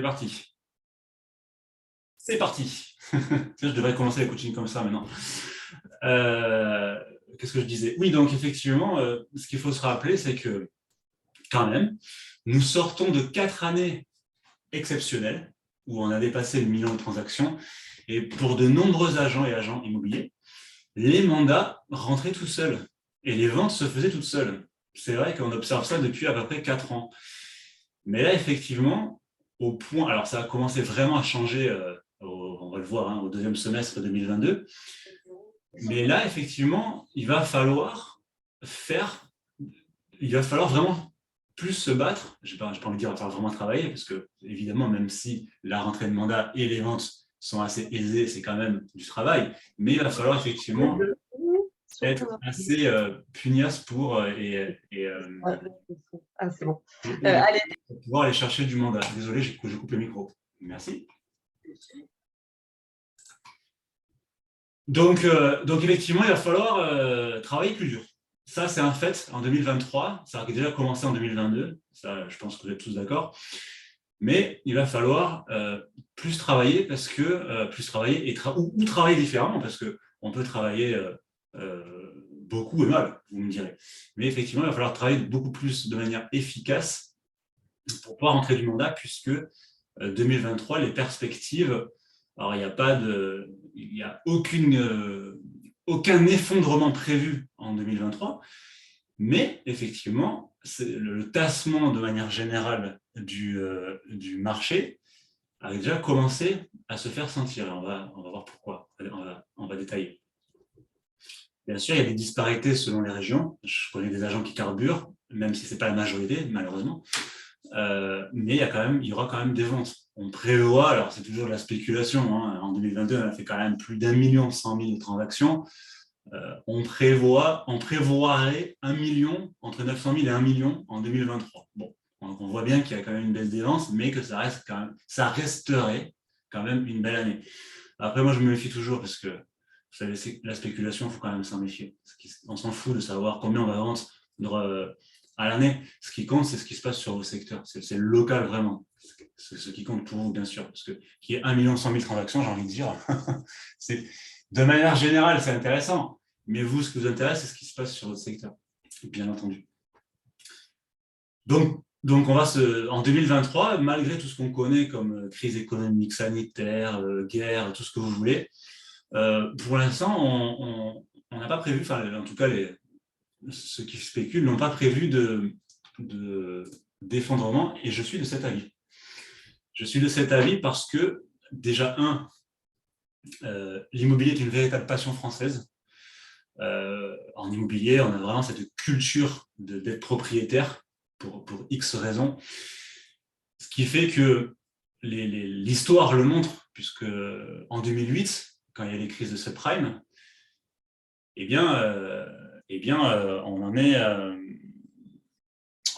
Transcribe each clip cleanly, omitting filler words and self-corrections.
parti. C'est parti. Je devrais commencer les coachings comme ça maintenant. Qu'est-ce que je disais? Oui, donc effectivement, ce qu'il faut se rappeler, c'est que quand même, nous sortons de 4 années exceptionnelles où on a dépassé le million de transactions. Et pour de nombreux agents et agents immobiliers, les mandats rentraient tout seuls et les ventes se faisaient toutes seules. C'est vrai qu'on observe ça depuis à peu près 4 ans. Mais là, effectivement, au point, alors ça a commencé vraiment à changer, on va le voir, hein, au deuxième semestre 2022. Mais là, effectivement, il va falloir vraiment plus se battre. Je n'ai pas envie de dire vraiment travailler, parce que, évidemment, même si la rentrée de mandat et les ventes sont assez aisées, c'est quand même du travail. Mais il va falloir effectivement être assez pugnace pour c'est bon. pouvoir aller chercher du mandat. Désolé, je coupe le micro. Merci. Donc effectivement, il va falloir travailler plus dur. Ça, c'est un fait en 2023. Ça a déjà commencé en 2022. Ça, je pense que vous êtes tous d'accord. Mais il va falloir plus travailler parce que plus travailler ou travailler différemment, parce qu'on peut travailler beaucoup et mal, vous me direz. Mais effectivement, il va falloir travailler beaucoup plus de manière efficace pour pouvoir entrer du mandat, puisque 2023, les perspectives, alors il n'y a aucun effondrement prévu en 2023, mais effectivement, le tassement de manière générale du marché a déjà commencé à se faire sentir. On va voir pourquoi, on va détailler. Bien sûr, il y a des disparités selon les régions. Je connais des agents qui carburent, même si ce n'est pas la majorité, malheureusement. Mais il y aura quand même des ventes. On prévoit, alors c'est toujours de la spéculation, hein, en 2022, on a fait quand même plus d'1,1 million de transactions. On prévoirait 1 million, entre 900 000 et 1 million en 2023. Bon, donc on voit bien qu'il y a quand même une baisse des ventes, mais que ça resterait quand même une belle année. Après, moi, je me méfie toujours parce que, vous savez, la spéculation, il faut quand même s'en méfier. On s'en fout de savoir combien on va vendre à l'année. Ce qui compte, c'est ce qui se passe sur vos secteurs. C'est le local, vraiment. C'est ce qui compte pour vous, bien sûr. Parce que qu'il y ait 1,1 million de transactions, j'ai envie de dire, de manière générale, c'est intéressant. Mais vous, ce qui vous intéresse, c'est ce qui se passe sur votre secteur, bien entendu. Donc en 2023, malgré tout ce qu'on connaît comme crise économique, sanitaire, guerre, tout ce que vous voulez, pour l'instant, on n'a pas prévu, enfin, en tout cas, ceux qui spéculent n'ont pas prévu d'effondrement, et je suis de cet avis. Je suis de cet avis parce que, déjà, l'immobilier est une véritable passion française. En immobilier, on a vraiment cette culture d'être propriétaire pour X raisons. Ce qui fait que l'histoire le montre, puisque en 2008, quand il y a les crises de subprime,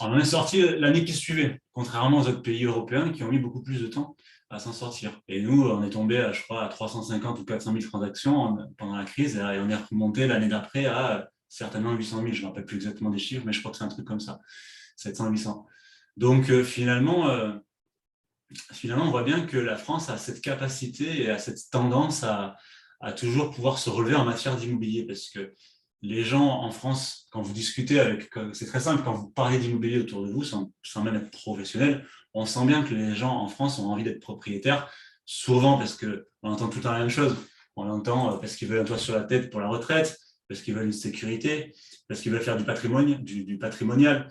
on en est sorti l'année qui suivait, contrairement aux autres pays européens qui ont mis beaucoup plus de temps à s'en sortir. Et nous, on est tombé, je crois, à 350 ou 400 000 transactions pendant la crise, et on est remonté l'année d'après à certainement 800 000. Je ne me rappelle plus exactement des chiffres, mais je crois que c'est un truc comme ça, 700, 800. Donc finalement, on voit bien que la France a cette capacité et a cette tendance à toujours pouvoir se relever en matière d'immobilier, parce que les gens en France, quand vous discutez c'est très simple, quand vous parlez d'immobilier autour de vous, sans même être professionnel, on sent bien que les gens en France ont envie d'être propriétaires, souvent parce qu'on entend tout le temps la même chose. On l'entend parce qu'ils veulent un toit sur la tête pour la retraite, parce qu'ils veulent une sécurité, parce qu'ils veulent faire du patrimonial, du patrimoine,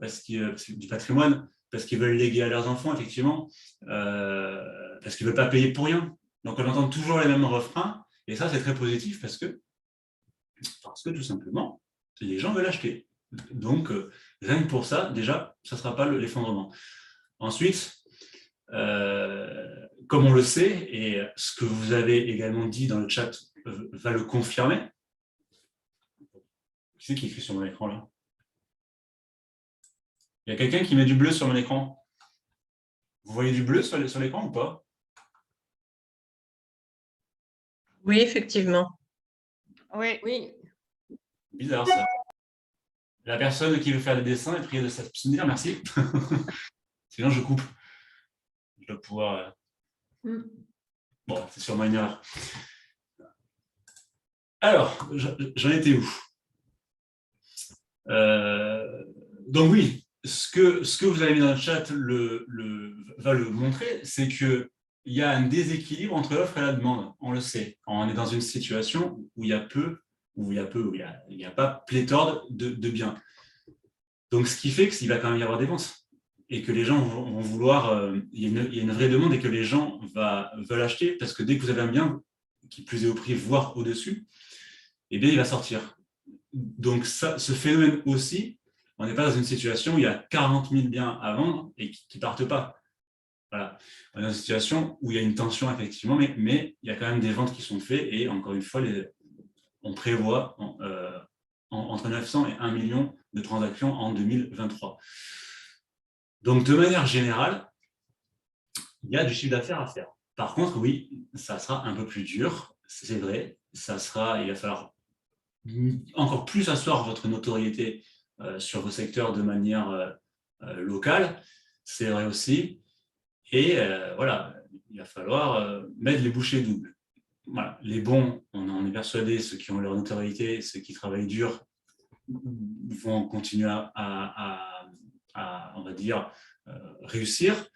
parce qu'ils veulent léguer à leurs enfants, effectivement, parce qu'ils ne veulent pas payer pour rien. Donc on entend toujours les mêmes refrains, et ça c'est très positif parce que tout simplement, les gens veulent acheter. Donc, rien que pour ça, déjà, ça ne sera pas l'effondrement. Ensuite, comme on le sait, et ce que vous avez également dit dans le chat va le confirmer. Qui c'est qui écrit sur mon écran là? Il y a quelqu'un qui met du bleu sur mon écran. Vous voyez du bleu sur l'écran ou pas? Oui, effectivement. Oui. Bizarre ça. La personne qui veut faire des dessins est priée de s'abstenir, merci. Sinon je coupe. Je dois pouvoir… Mm. Bon, c'est sûrement une erreur. Alors, j'en étais où? Donc oui, ce que vous avez mis dans le chat va le montrer, c'est qu'il y a un déséquilibre entre l'offre et la demande. On le sait. On est dans une situation où il y a il n'y a pas pléthore de biens. Donc, ce qui fait qu'il va quand même y avoir des ventes et que les gens vont vouloir… il y a une vraie demande et que les gens veulent acheter parce que dès que vous avez un bien qui plus est au prix, voire au-dessus, eh bien, il va sortir. Donc, ce phénomène aussi, on n'est pas dans une situation où il y a 40 000 biens à vendre et qui ne partent pas. Voilà. On est dans une situation où il y a une tension, effectivement, mais il y a quand même des ventes qui sont faites et encore une fois, on prévoit entre 900 et 1 million de transactions en 2023. Donc, de manière générale, il y a du chiffre d'affaires à faire. Par contre, oui, ça sera un peu plus dur, c'est vrai. Il va falloir encore plus asseoir votre notoriété sur vos secteurs de manière locale, c'est vrai aussi. Et voilà, il va falloir mettre les bouchées doubles. Voilà. Les bons, on en est persuadé, ceux qui ont leur notoriété, ceux qui travaillent dur, vont continuer à on va dire, réussir.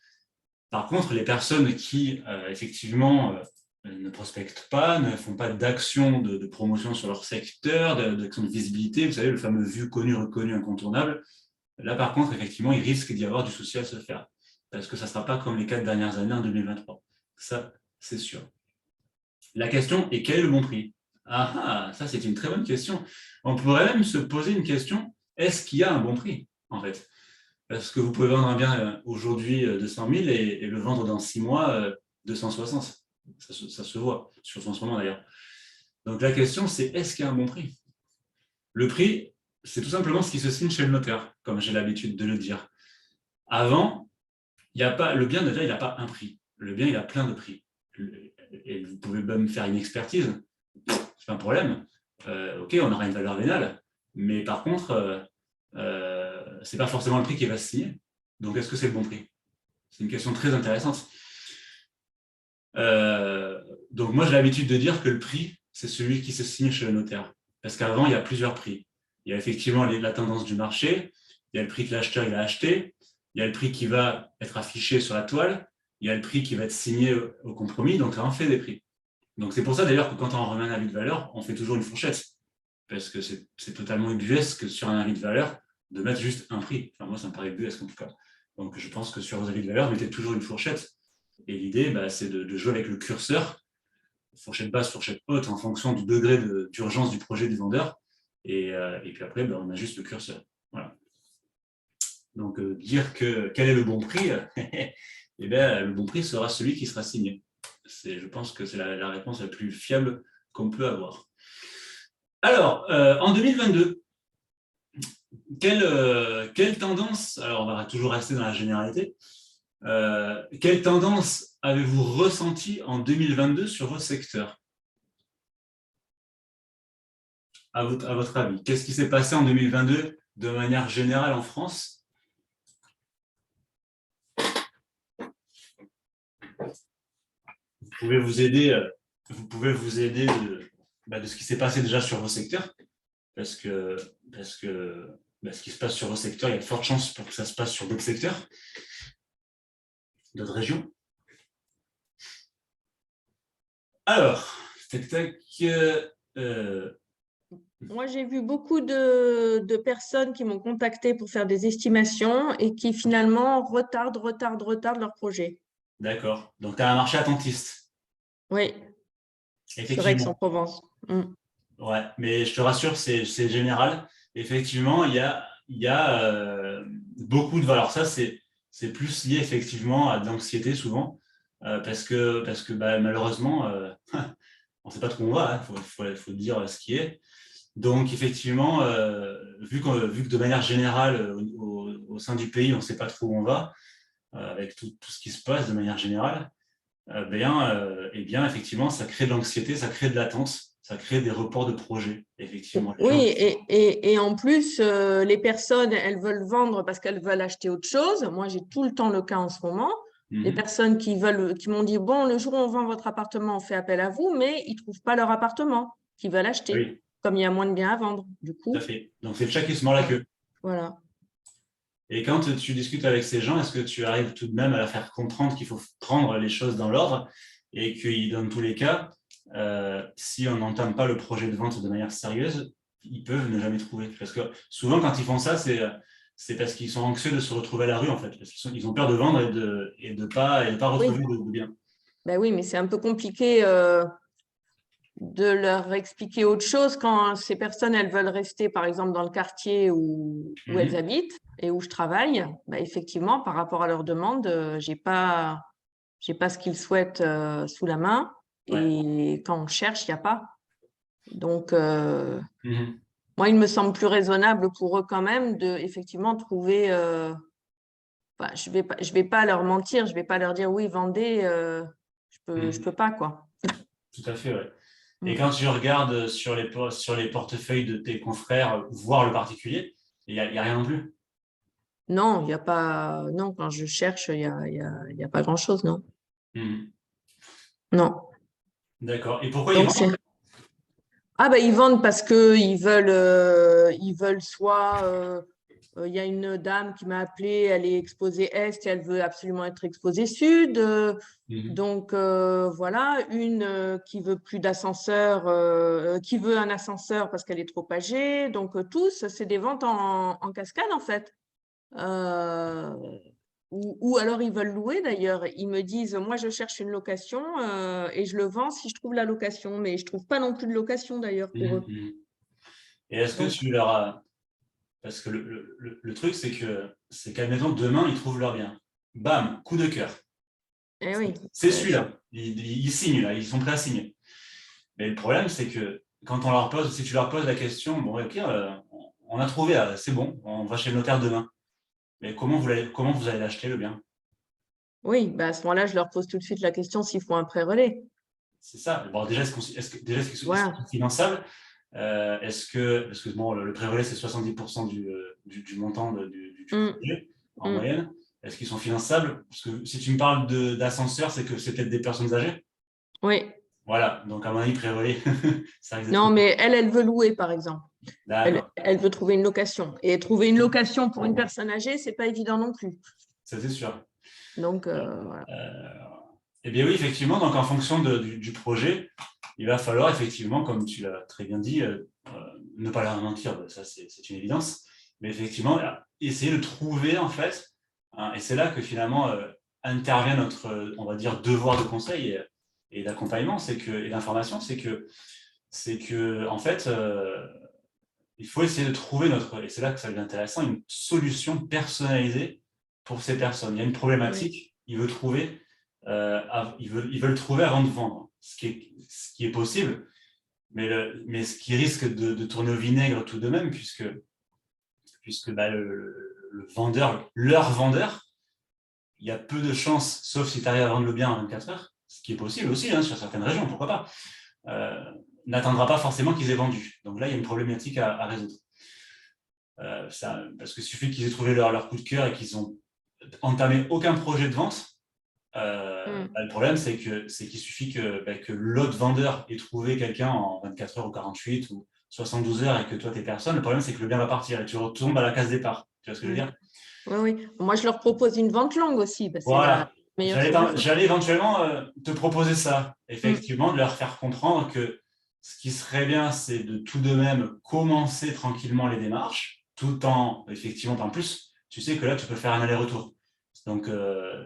Par contre, les personnes qui, effectivement, ne prospectent pas, ne font pas d'action de promotion sur leur secteur, d'action de visibilité, vous savez, le fameux vu, connu, reconnu, incontournable, là, par contre, effectivement, il risque d'y avoir du souci à se faire, parce que ça ne sera pas comme les 4 dernières années en 2023. Ça, c'est sûr. La question est, quel est le bon prix? Ah, ça, c'est une très bonne question. On pourrait même se poser une question, est-ce qu'il y a un bon prix, en fait? Parce que vous pouvez vendre un bien aujourd'hui 200 000 et le vendre dans 6 mois 260. Ça se voit, surtout en ce moment d'ailleurs. Donc la question, c'est est-ce qu'il y a un bon prix? Le prix, c'est tout simplement ce qui se signe chez le notaire, comme j'ai l'habitude de le dire. Avant, le bien déjà, il n'a pas un prix. Le bien, il a plein de prix. Et vous pouvez même faire une expertise, c'est pas un problème. Ok, on aura une valeur vénale, mais par contre, ce n'est pas forcément le prix qui va se signer. Donc, est-ce que c'est le bon prix? C'est une question très intéressante. Donc, moi, j'ai l'habitude de dire que le prix, c'est celui qui se signe chez le notaire. Parce qu'avant, il y a plusieurs prix. Il y a effectivement la tendance du marché, il y a le prix que l'acheteur il a acheté, il y a le prix qui va être affiché sur la toile, il y a le prix qui va être signé au compromis, donc ça en fait des prix. Donc, c'est pour ça d'ailleurs que quand on remet un avis de valeur, on fait toujours une fourchette. Parce que c'est totalement ubuesque sur un avis de valeur de mettre juste un prix. Enfin, moi, ça me paraît ubuesque en tout cas. Donc, je pense que sur vos avis de valeur, mettez toujours une fourchette. Et l'idée, c'est de jouer avec le curseur, fourchette basse, fourchette haute, en fonction du degré d'urgence du projet du vendeur. Et puis après, on a juste le curseur. Voilà. Donc, dire quel est le bon prix, eh bien, le bon prix sera celui qui sera signé. Je pense que c'est la réponse la plus fiable qu'on peut avoir. Alors, en 2022, quelle tendance, alors on va toujours rester dans la généralité, quelle tendance avez-vous ressenti en 2022 sur vos secteurs? À votre avis, qu'est-ce qui s'est passé en 2022 de manière générale en France? Vous pouvez vous aider de ce qui s'est passé déjà sur vos secteurs, parce que ce qui se passe sur vos secteurs, il y a de fortes chances pour que ça se passe sur d'autres secteurs, d'autres régions. Alors, Moi, j'ai vu beaucoup de personnes qui m'ont contacté pour faire des estimations et qui finalement retardent leur projet. D'accord. Donc, tu as un marché attentiste. Oui, sur Effectivement. Aix-en-Provence. Ouais, mais je te rassure, c'est général. Effectivement, il y a beaucoup de valeurs. Alors ça, c'est plus lié effectivement à de l'anxiété souvent, parce que malheureusement, on ne sait pas trop où on va. Faut dire ce qui est. Donc effectivement, vu que de manière générale, au sein du pays, on ne sait pas trop où on va, avec tout ce qui se passe de manière générale, eh bien, effectivement, ça crée de l'anxiété, ça crée de l'attente, ça crée des reports de projets, effectivement. Oui, et en plus, les personnes, elles veulent vendre parce qu'elles veulent acheter autre chose. Moi, j'ai tout le temps le cas en ce moment. Des personnes qui m'ont dit, bon, le jour où on vend votre appartement, on fait appel à vous, mais ils ne trouvent pas leur appartement qu'ils veulent acheter, Oui, comme il y a moins de biens à vendre. Du tout à coup, fait. Donc, c'est le chat qui se mord la queue. voilà. Et quand tu discutes avec ces gens, est-ce que tu arrives tout de même à leur faire comprendre qu'il faut prendre les choses dans l'ordre et que dans tous les cas, si on n'entame pas le projet de vente de manière sérieuse, ils peuvent ne jamais trouver. Parce que souvent, quand ils font ça, c'est parce qu'ils sont anxieux de se retrouver à la rue, en fait. Parce qu'ils ont peur de vendre et de pas retrouver Oui, de bien. ben oui, mais c'est un peu compliqué de leur expliquer autre chose quand ces personnes, elles veulent rester, par exemple, dans le quartier où elles habitent et où je travaille. Ben, effectivement, par rapport à leurs demandes, j'ai pas ce qu'ils souhaitent sous la main. Ouais. Et quand on cherche, il n'y a pas. Donc, Mhm. moi, il me semble plus raisonnable pour eux quand même de effectivement trouver. Je vais pas leur mentir, je vais pas leur dire oui, vendez. Je peux pas quoi. Tout à fait, ouais. Et Mm. quand tu regardes sur les portefeuilles de tes confrères, voir le particulier, il n'y a rien non plus. Non, il y a pas. Non, quand je cherche, il y a pas grand-chose, non. Mhm. Non. D'accord. Et pourquoi ils Donc vendent? c'est. Ah ben ils vendent parce que ils veulent soit il y a une dame qui m'a appelée, elle est exposée Est et elle veut absolument être exposée Sud. Mhm. Donc voilà, une qui veut plus d'ascenseur, qui veut un ascenseur parce qu'elle est trop âgée. Donc tous, c'est des ventes en cascade en fait. Euh, ou alors ils veulent louer d'ailleurs. Ils me disent, moi je cherche une location et je le vends si je trouve la location, mais je trouve pas non plus de location d'ailleurs pour Mhm. eux. Mhm. Et est-ce que Donc, tu leur as... Parce que le truc, c'est qu'admettons, demain, ils trouvent leur bien. Bam, coup de cœur. eh oui, C'est celui-là. Ils signent, là, ils sont prêts à signer. Mais le problème, c'est que quand on leur pose, si tu leur poses la question, bon, ok, on a trouvé, c'est bon, on va chez le notaire demain. Mais comment vous allez l'acheter, le bien? oui, bah à ce moment-là, je leur pose tout de suite la question s'ils font un prêt relais. C'est ça. Bon, déjà, est-ce que Voilà. c'est finançable? Parce que bon, le pré-relais, c'est 70% du montant du Mm, projet en mm. moyenne. Est-ce qu'ils sont finançables? Parce que si tu me parles d'ascenseur, c'est que c'est peut-être des personnes âgées. Oui. Voilà, donc à mon avis, pré-relais, ça risque d'être Non, compliqué. mais elle veut louer, par exemple. D'accord, Elle veut trouver une location. Et trouver une location pour une personne âgée, c'est pas évident non plus. ça c'est sûr. Donc, voilà. Eh bien oui, effectivement, donc en fonction du projet, il va falloir effectivement, comme tu l'as très bien dit, ne pas leur mentir, ça c'est une évidence, mais effectivement, essayer de trouver en fait, hein, et c'est là que finalement intervient notre, on va dire, devoir de conseil et d'accompagnement, et d'information, c'est que en fait, il faut essayer de trouver et c'est là que ça devient intéressant, une solution personnalisée pour ces personnes. Il y a une Oui, problématique, ils veulent trouver avant de vendre, ce qui est possible, mais ce qui risque de tourner au vinaigre tout de même, puisque bah, le vendeur, leur vendeur, il y a peu de chances, sauf si tu arrives à vendre le bien en 24 heures, ce qui est possible aussi sur certaines régions, pourquoi pas, n'attendra pas forcément qu'ils aient vendu. Donc là, il y a une problématique à résoudre. Parce qu'il suffit qu'ils aient trouvé leur coup de cœur et qu'ils n'ont entamé aucun projet de vente. mm. Le problème, qu'il suffit que l'autre vendeur ait trouvé quelqu'un en 24 heures ou 48 ou 72 heures et que toi, t'es personne. Le problème, c'est que le bien va partir et tu retombes à la case départ. Tu vois ce que je veux Mm. dire? Oui, oui. Moi, je leur propose une vente longue aussi. Bah, c'est la Voilà. meilleure solution. J'allais éventuellement te proposer ça, Mm. effectivement, de leur faire comprendre que ce qui serait bien, c'est de tout de même commencer tranquillement les démarches, tout en, effectivement, en plus, tu sais que là, tu peux faire un aller-retour. Donc,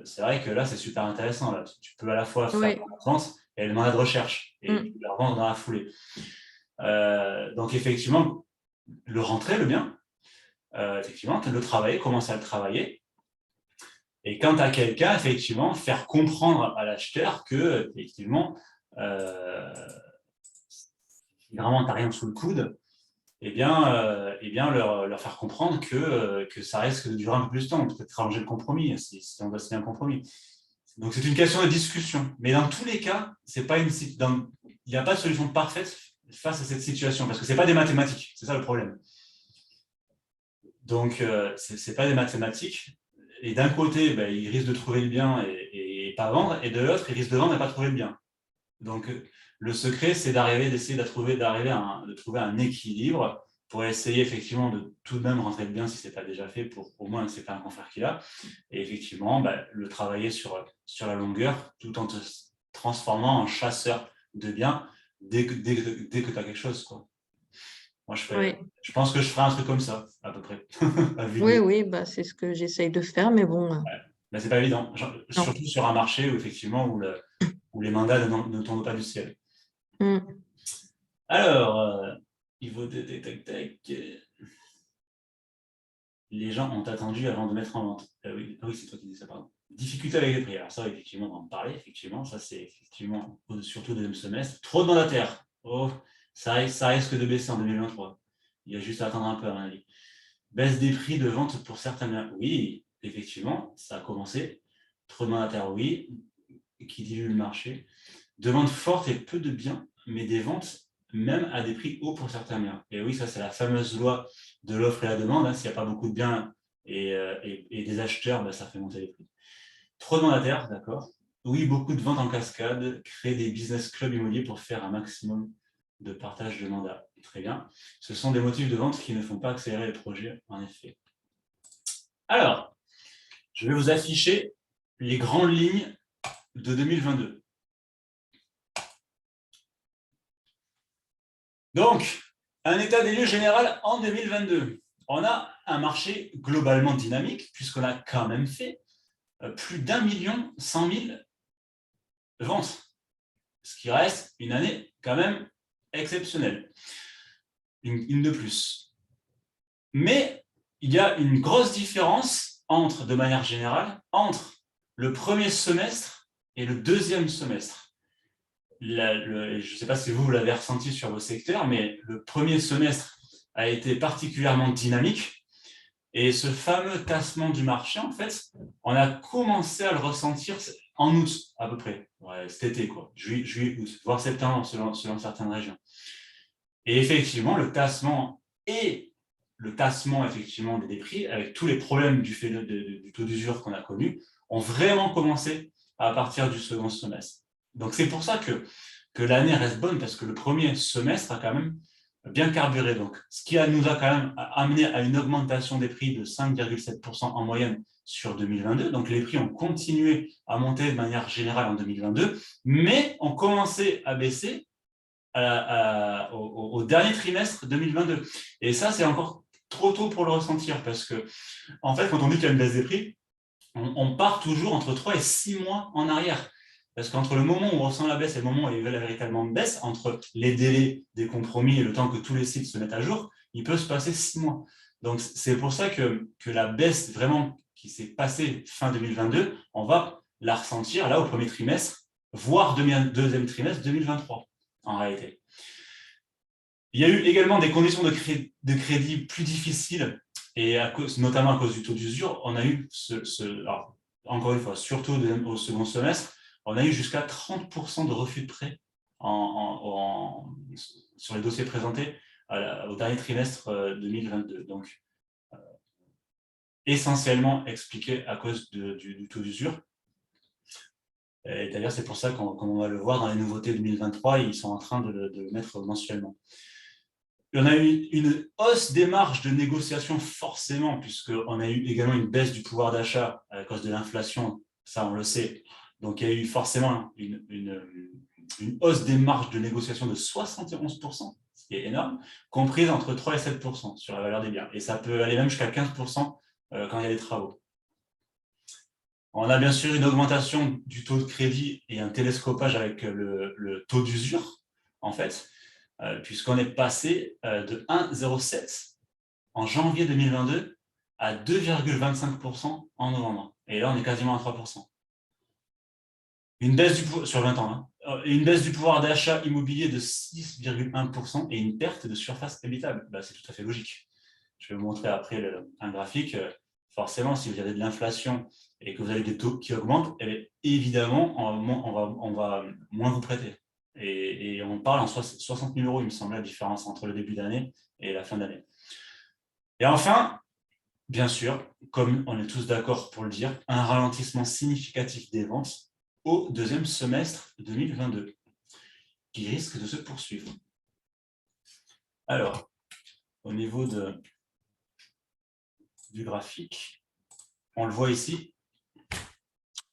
c'est vrai que là, c'est super intéressant. Là. Tu peux à la fois faire Oui. la vente et le mandat de recherche, et Mm. tu peux la vendre dans la foulée. Donc, effectivement, le rentrer, le bien, effectivement, le travailler, commencer à le travailler, et quand tu as quelqu'un, effectivement, faire comprendre à l'acheteur que, effectivement, si vraiment tu n'as rien sous le coude, eh bien leur faire comprendre que ça risque de durer un peu plus de temps, peut-être arranger le compromis, si on doit signer un compromis. Donc, c'est une question de discussion. Mais dans tous les cas, il n'y a pas de solution parfaite face à cette situation, parce que ce n'est pas des mathématiques, c'est ça le problème. Donc, ce n'est pas des mathématiques. et d'un côté, ben, il risque de trouver le bien et pas vendre, et de l'autre, il risque de vendre et pas trouver le bien. Donc, le secret, c'est d'essayer de trouver un équilibre pour essayer effectivement de tout de même rentrer le bien si ce n'est pas déjà fait, pour au moins que ce n'est pas un confrère qu'il a. Et effectivement, ben, le travailler sur la longueur, tout en te transformant en chasseur de biens dès que tu as quelque chose, quoi. Moi, Oui, je pense que je ferai un truc comme ça, à peu près. oui, oui, bah, c'est ce que j'essaye de faire, mais bon, Mais c'est pas évident, non. surtout sur un marché où effectivement où les mandats ne tombent pas du ciel. Mm. Alors, il faut les gens ont attendu avant de mettre en vente. Oui, c'est toi qui dis ça, pardon. Difficulté avec les prix. Alors ça, effectivement, on va en parler. Effectivement, ça c'est effectivement surtout au deuxième semestre. Trop de mandataires. Oh, ça risque de baisser en 2023. Il y a juste à attendre un peu, à mon avis. Baisse des prix de vente pour certains biens. Oui, effectivement, ça a commencé. Trop de mandataires, oui, qui dilue le marché. Demande forte et peu de biens, mais des ventes même à des prix hauts pour certains biens. Et oui, ça c'est la fameuse loi de l'offre et la demande. Hein. S'il n'y a pas beaucoup de biens et des acheteurs, ben, ça fait monter les prix. Trop de mandataires, d'accord. Oui, beaucoup de ventes en cascade, créer des business clubs immobiliers pour faire un maximum de partage de mandats. Très bien. Ce sont des motifs de vente qui ne font pas accélérer les projets, en effet. Alors, je vais vous afficher les grandes lignes de 2022. Donc, un état des lieux général en 2022. On a un marché globalement dynamique, puisqu'on a quand même fait plus d'1,1 million ventes, ce qui reste une année quand même exceptionnelle, une de plus. Mais il y a une grosse différence de manière générale, entre le premier semestre et le deuxième semestre. Je ne sais pas si vous l'avez ressenti sur vos secteurs, mais le premier semestre a été particulièrement dynamique. Et ce fameux tassement du marché, en fait, on a commencé à le ressentir en août, à peu près, ouais, cet été, quoi, juillet, août, voire septembre, selon certaines régions. Et effectivement, le tassement effectivement des prix, avec tous les problèmes du taux d'usure qu'on a connu, ont vraiment commencé à partir du second semestre. Donc c'est pour ça que l'année reste bonne, parce que le premier semestre a quand même bien carburé. Donc, ce qui nous a quand même amené à une augmentation des prix de 5,7% en moyenne sur 2022. Donc, les prix ont continué à monter de manière générale en 2022, mais ont commencé à baisser au dernier trimestre 2022. Et ça, c'est encore trop tôt pour le ressentir, parce que, en fait, quand on dit qu'il y a une baisse des prix, on part toujours entre 3 et 6 mois en arrière. Parce qu'entre le moment où on ressent la baisse et le moment où il y a véritablement une baisse, entre les délais des compromis et le temps que tous les sites se mettent à jour, il peut se passer 6 mois. Donc, c'est pour ça que la baisse vraiment qui s'est passée fin 2022, on va la ressentir là au premier trimestre, voire deuxième trimestre 2023, en réalité. Il y a eu également des conditions de crédit plus difficiles, et notamment à cause du taux d'usure. On a eu, alors, encore une fois, surtout au second semestre, on a eu jusqu'à 30% de refus de prêt sur les dossiers présentés au dernier trimestre 2022. Donc, essentiellement expliqué à cause du taux d'usure. Et d'ailleurs, c'est pour ça qu'on va le voir dans les nouveautés 2023, ils sont en train de le mettre mensuellement. On a eu une hausse des marges de négociation forcément, puisqu'on a eu également une baisse du pouvoir d'achat à cause de l'inflation, ça on le sait. Donc il y a eu forcément une hausse des marges de négociation de 71%, ce qui est énorme, comprise entre 3 et 7% sur la valeur des biens. Et ça peut aller même jusqu'à 15% quand il y a des travaux. On a bien sûr une augmentation du taux de crédit et un télescopage avec le taux d'usure, en fait, puisqu'on est passé de 1,07 en janvier 2022 à 2,25% en novembre. Et là, on est quasiment à 3%. Une baisse sur 20 ans, hein, une baisse du pouvoir d'achat immobilier de 6,1% et une perte de surface habitable. Bah, c'est tout à fait logique. Je vais vous montrer après un graphique. Forcément, si vous avez de l'inflation et que vous avez des taux qui augmentent, évidemment, on va moins vous prêter. Et on parle en 60 000 €, il me semble, la différence entre le début d'année et la fin d'année. Et enfin, bien sûr, comme on est tous d'accord pour le dire, un ralentissement significatif des ventes au deuxième semestre 2022, qui risque de se poursuivre. Alors, au niveau du graphique, on le voit ici,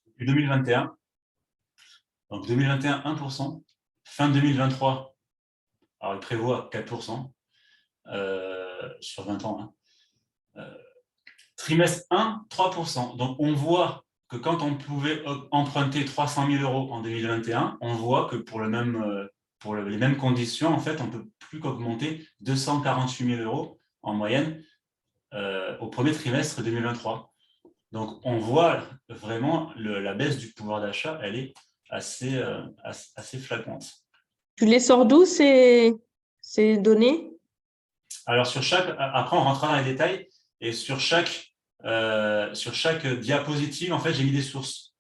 depuis 2021, donc 2021, 1%, fin 2023, alors il prévoit 4% sur 20 ans, hein. Trimestre 1, 3%. Donc, on voit que quand on pouvait emprunter 300 000 euros en 2021, on voit que pour les mêmes conditions, en fait, on ne peut plus qu'augmenter 248 000 euros en moyenne au premier trimestre 2023. Donc, on voit vraiment la baisse du pouvoir d'achat, elle est assez flagrante. Tu les sors d'où ces données? Alors, après, on rentrera dans les détails, et sur chaque diapositive, en fait, j'ai mis des sources.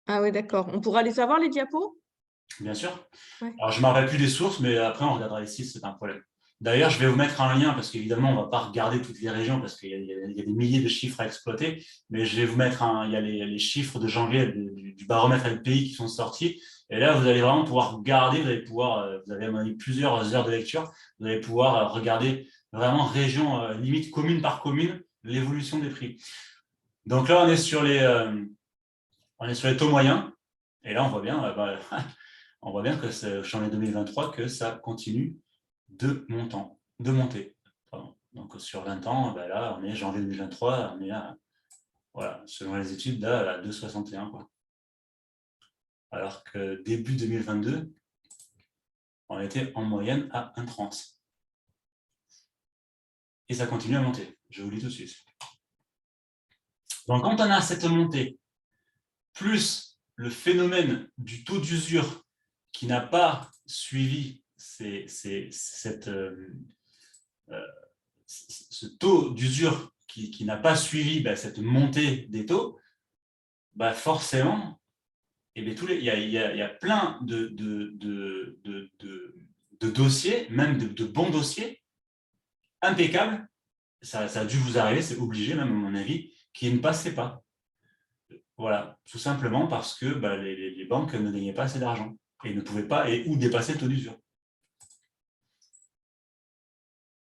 Ah oui, d'accord. On pourra les avoir, les diapos? Bien sûr. Ouais. Alors, je ne me rappelle plus des sources, mais après, on regardera les sites, c'est un problème. D'ailleurs, je vais vous mettre un lien, parce qu'évidemment, on ne va pas regarder toutes les régions, parce qu'il y a des milliers de chiffres à exploiter, mais je vais vous mettre il y a les chiffres de janvier du baromètre LPI qui sont sortis, et là, vous allez vraiment pouvoir regarder, vous avez plusieurs heures de lecture, vous allez pouvoir regarder vraiment région, limite commune par commune, l'évolution des prix. Donc là, on est sur les taux moyens, et là, on voit bien, on voit bien que c'est janvier 2023 que ça continue de monter. Pardon. Donc sur 20 ans, là, on est janvier 2023, on est à, voilà, selon les études, là, à 2,61, quoi. Alors que début 2022, on était en moyenne à 1,30. Et ça continue à monter, je vous le dis tout de suite. Donc quand on a cette montée, plus le phénomène du taux d'usure qui n'a pas suivi ce taux d'usure qui n'a pas suivi cette montée des taux, forcément, il y a plein de dossiers, même de bons dossiers, impeccables, ça a dû vous arriver, c'est obligé même à mon avis, qui ne passaient pas. Voilà, tout simplement parce que les banques ne gagnaient pas assez d'argent et ne pouvaient pas, ou dépasser le taux d'usure.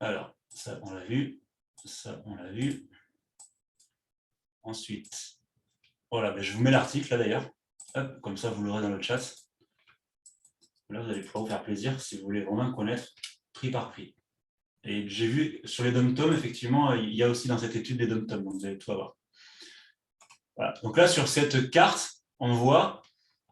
Alors, ça, on l'a vu. Ça, on l'a vu. Ensuite, voilà, je vous mets l'article là d'ailleurs. Comme ça, vous l'aurez dans le chat. Là, vous allez pouvoir vous faire plaisir si vous voulez vraiment connaître prix par prix. Et j'ai vu sur les dom-toms, effectivement, il y a aussi dans cette étude des dom-toms, donc vous allez tout avoir. Voilà. Donc là, sur cette carte, on voit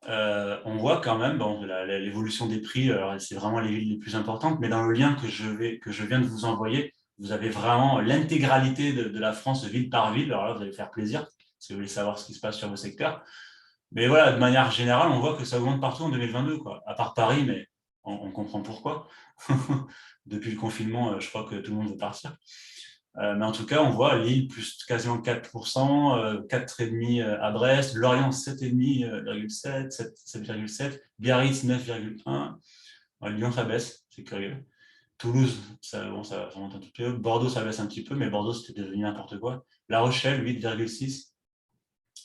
quand même l'évolution des prix. C'est vraiment les villes les plus importantes, mais dans le lien que je viens de vous envoyer, vous avez vraiment l'intégralité de la France, ville par ville. Alors là, vous allez faire plaisir si vous voulez savoir ce qui se passe sur vos secteurs. Mais voilà, de manière générale, on voit que ça augmente partout en 2022, quoi. À part Paris, mais on comprend pourquoi. Depuis le confinement, je crois que tout le monde veut partir. Mais en tout cas, on voit Lille plus quasiment 4%, 4,5% à Brest, Lorient 7,5,7, 7,7, Biarritz 9,1, Lyon ça baisse, c'est curieux. Toulouse, ça monte un petit peu. Bordeaux, ça baisse un petit peu, mais Bordeaux, c'était devenu n'importe quoi. La Rochelle, 8,6,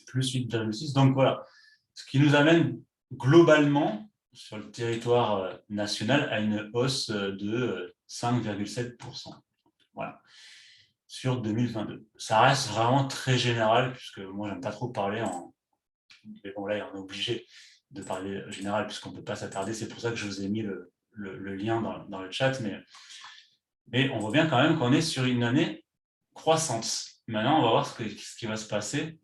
plus 8,6. Donc voilà, ce qui nous amène globalement sur le territoire national à une hausse de 5,7%. Voilà, sur 2022. Ça reste vraiment très général, puisque moi, j'aime pas trop parler mais bon, là, on est obligé de parler général, puisqu'on ne peut pas s'attarder. C'est pour ça que je vous ai mis le lien dans le chat, mais on voit bien quand même qu'on est sur une année croissante. Maintenant, on va voir ce qui va se passer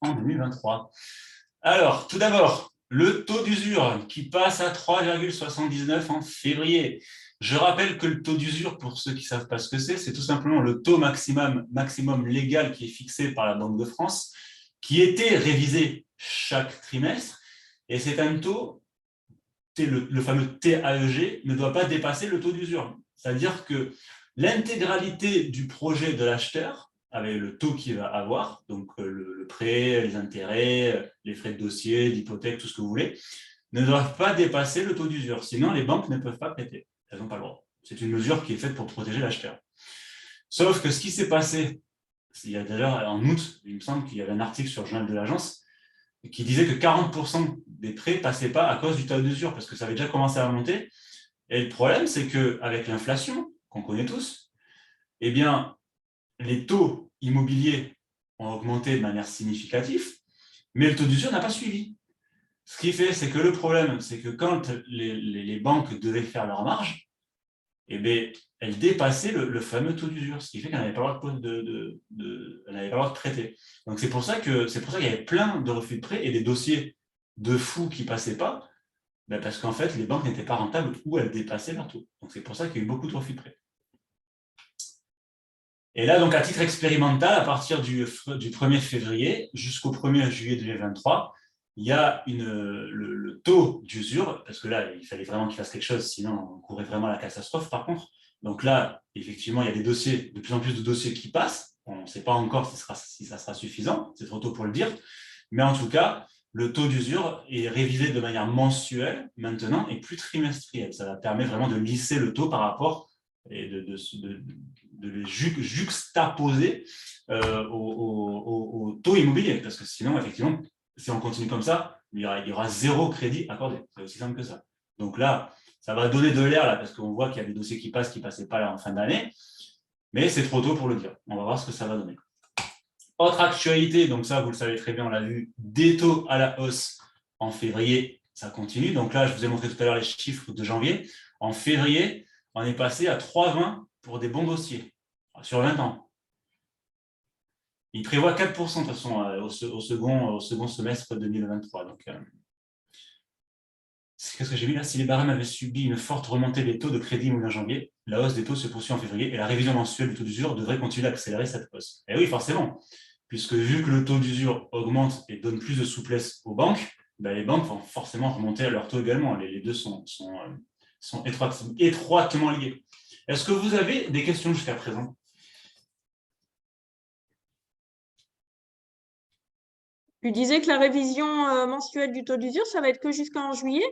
en 2023. Alors, tout d'abord, le taux d'usure qui passe à 3,79 en février. Je rappelle que le taux d'usure, pour ceux qui ne savent pas ce que c'est tout simplement le taux maximum légal qui est fixé par la Banque de France, qui était révisé chaque trimestre. Et c'est un taux, le fameux TAEG, ne doit pas dépasser le taux d'usure. C'est-à-dire que l'intégralité du projet de l'acheteur, avec le taux qu'il va avoir, donc le prêt, les intérêts, les frais de dossier, d'hypothèque, tout ce que vous voulez, ne doivent pas dépasser le taux d'usure. Sinon, les banques ne peuvent pas prêter. Elles n'ont pas le droit. C'est une mesure qui est faite pour protéger l'acheteur. Sauf que ce qui s'est passé il y a d'ailleurs en août, il me semble qu'il y avait un article sur le journal de l'agence qui disait que 40% des prêts ne passaient pas à cause du taux d'usure, parce que ça avait déjà commencé à monter. Et le problème, c'est qu'avec l'inflation, qu'on connaît tous, eh bien, les taux immobiliers ont augmenté de manière significative, mais le taux d'usure n'a pas suivi. Ce qui fait, c'est que le problème, c'est que quand les banques devaient faire leur marge, eh bien, elles dépassaient le fameux taux d'usure, ce qui fait qu'elles n'avaient pas le droit de prêter. Donc c'est pour ça qu'il y avait plein de refus de prêt et des dossiers de fous qui ne passaient pas, ben parce qu'en fait, les banques n'étaient pas rentables ou elles dépassaient leur taux. Donc c'est pour ça qu'il y a eu beaucoup de refus de prêt. Et là, donc, à titre expérimental, à partir du 1er février jusqu'au 1er juillet 2023, il y a le taux d'usure, parce que là, il fallait vraiment qu'il fasse quelque chose, sinon on courait vraiment à la catastrophe, par contre. Donc là, effectivement, il y a de plus en plus de dossiers qui passent. On ne sait pas encore si ça sera suffisant, c'est trop tôt pour le dire. Mais en tout cas, le taux d'usure est révisé de manière mensuelle maintenant et plus trimestrielle. Ça permet vraiment de lisser le taux par rapport et de les juxtaposer au taux immobilier. Parce que sinon, effectivement, si on continue comme ça, il y aura zéro crédit accordé. C'est aussi simple que ça. Donc là, ça va donner de l'air, là, parce qu'on voit qu'il y a des dossiers qui passent, qui ne passaient pas là en fin d'année. Mais c'est trop tôt pour le dire. On va voir ce que ça va donner. Autre actualité, donc ça, vous le savez très bien, on l'a vu, des taux à la hausse en février, ça continue. Donc là, je vous ai montré tout à l'heure les chiffres de janvier. En février, on est passé à 3,20 pour des bons dossiers sur 20 ans. Il prévoit 4% de toute façon au second semestre 2023. Donc, qu'est-ce que j'ai mis là? Si les barèmes avaient subi une forte remontée des taux de crédit immobilier en janvier, la hausse des taux se poursuit en février et la révision mensuelle du taux d'usure devrait continuer à accélérer cette hausse. Et oui, forcément, puisque vu que le taux d'usure augmente et donne plus de souplesse aux banques, ben les banques vont forcément remonter à leur taux également. Les deux sont étroitement liés. Est-ce que vous avez des questions jusqu'à présent? Tu disais que la révision mensuelle du taux d'usure, ça va être que jusqu'en juillet?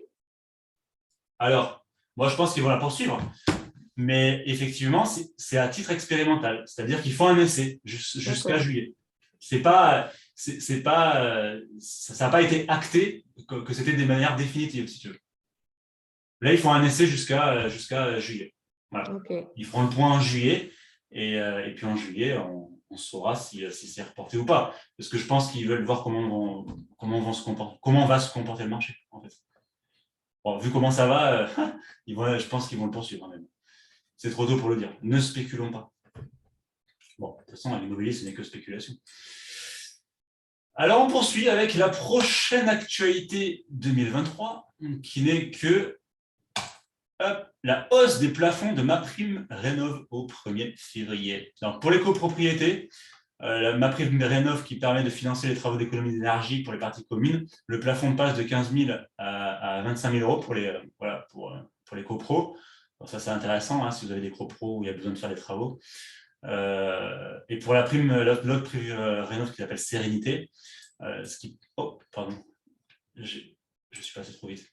Alors, moi, je pense qu'ils vont la poursuivre. Mais effectivement, c'est à titre expérimental. C'est-à-dire qu'ils font un essai jusqu'à juillet. Ça n'a pas été acté que c'était de manière définitive, si tu veux. Là, ils font un essai jusqu'à juillet. Voilà. Okay. Ils feront le point en juillet et puis en juillet, on saura si c'est reporté ou pas. Parce que je pense qu'ils veulent voir comment va se comporter le marché, en fait. Bon, vu comment ça va, je pense qu'ils vont le poursuivre même. C'est trop tôt pour le dire. Ne spéculons pas. Bon, de toute façon, l'immobilier, ce n'est que spéculation. Alors, on poursuit avec la prochaine actualité 2023, qui n'est que la hausse des plafonds de MaPrimeRénov' au 1er février. Alors, pour les copropriétés, MaPrimeRénov' qui permet de financer les travaux d'économie d'énergie pour les parties communes, le plafond passe de 15 000 à 25 000 euros pour les copros. Donc ça, c'est intéressant si vous avez des copros où il y a besoin de faire des travaux. Et pour l'autre prime Rénov' qui s'appelle Sérénité, oh, pardon, je suis passé trop vite.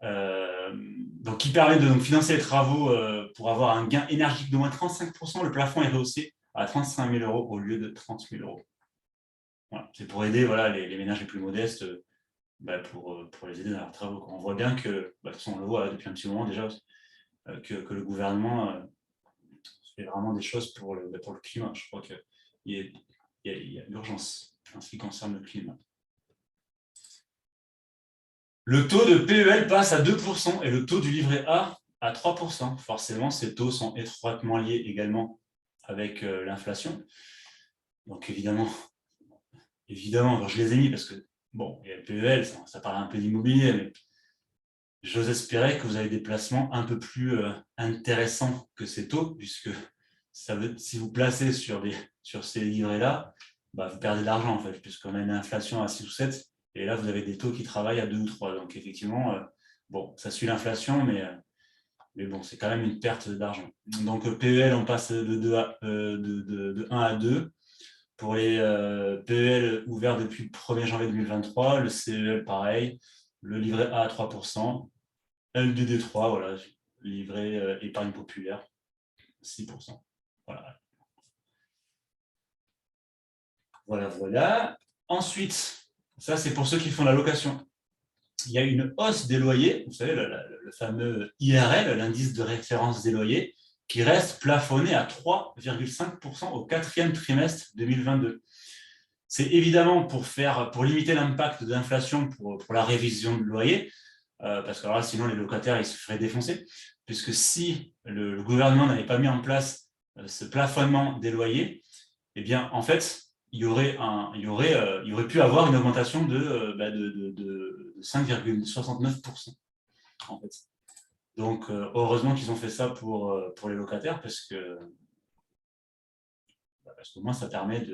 Donc, qui permet de financer les travaux pour avoir un gain énergique d'au moins 35%. Le plafond est rehaussé à 35 000 euros au lieu de 30 000 euros. Voilà. C'est pour aider les ménages les plus modestes pour les aider dans leurs travaux. On voit bien que, de toute façon, on le voit depuis un petit moment déjà, que le gouvernement fait vraiment des choses pour le climat. Je crois qu'il y a urgence en ce qui concerne le climat. Le taux de PEL passe à 2% et le taux du livret A à 3%. Forcément, ces taux sont étroitement liés également avec l'inflation. Donc évidemment, je les ai mis parce que, bon, il y a le PEL, ça parle un peu d'immobilier, mais j'ose espérer que vous avez des placements un peu plus intéressants que ces taux, puisque si vous placez sur ces livrets-là, vous perdez de l'argent en fait, puisqu'on a une inflation à 6 ou 7, et là vous avez des taux qui travaillent à 2 ou 3. Donc effectivement, ça suit l'inflation, mais bon, c'est quand même une perte d'argent. Donc PEL, on passe de 1 à 2. Pour les PEL ouverts depuis le 1er janvier 2023, le CEL pareil, le livret A à 3%, LDD3, voilà, livret épargne populaire, 6%. Voilà. Voilà, voilà. Ensuite, ça, c'est pour ceux qui font la location. Il y a une hausse des loyers, vous savez, le fameux IRL, l'indice de référence des loyers, qui reste plafonné à 3,5% au quatrième trimestre 2022. C'est évidemment pour limiter l'impact de l'inflation pour la révision de loyer, parce que alors là, sinon les locataires ils se feraient défoncer, puisque si le gouvernement n'avait pas mis en place ce plafonnement des loyers, eh bien en fait, il y aurait pu avoir une augmentation de 5,69%. En fait. Donc heureusement qu'ils ont fait ça pour les locataires, parce que moi, ça permet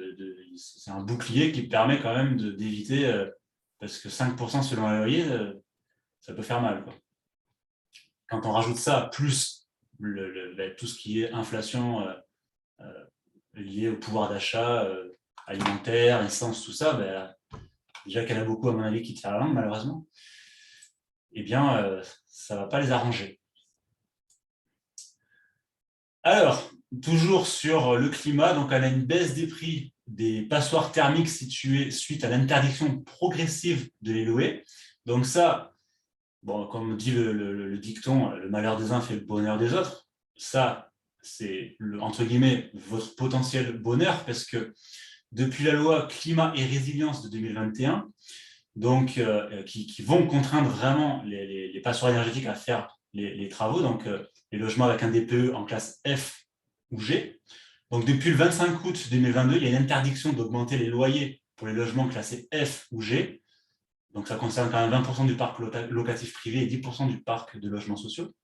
c'est un bouclier qui permet quand même d'éviter, parce que 5% selon un loyer, ça peut faire mal, quoi. Quand on rajoute ça, plus tout ce qui est inflation liée au pouvoir d'achat, alimentaire, essence, tout ça, déjà qu'il y en a beaucoup, à mon avis, qui tirent la langue, malheureusement, eh bien, ça ne va pas les arranger. Alors, toujours sur le climat, donc on a une baisse des prix des passoires thermiques situées suite à l'interdiction progressive de les louer. Donc ça, bon, comme dit le dicton, le malheur des uns fait le bonheur des autres. Ça, c'est, entre guillemets, votre potentiel bonheur, parce que depuis la loi climat et résilience de 2021, donc, qui vont contraindre vraiment les passoires énergétiques à faire les travaux, donc les logements avec un DPE en classe F ou G. Donc, depuis le 25 août 2022, il y a une interdiction d'augmenter les loyers pour les logements classés F ou G. Donc, ça concerne quand même 20% du parc locatif privé et 10% du parc de logements sociaux.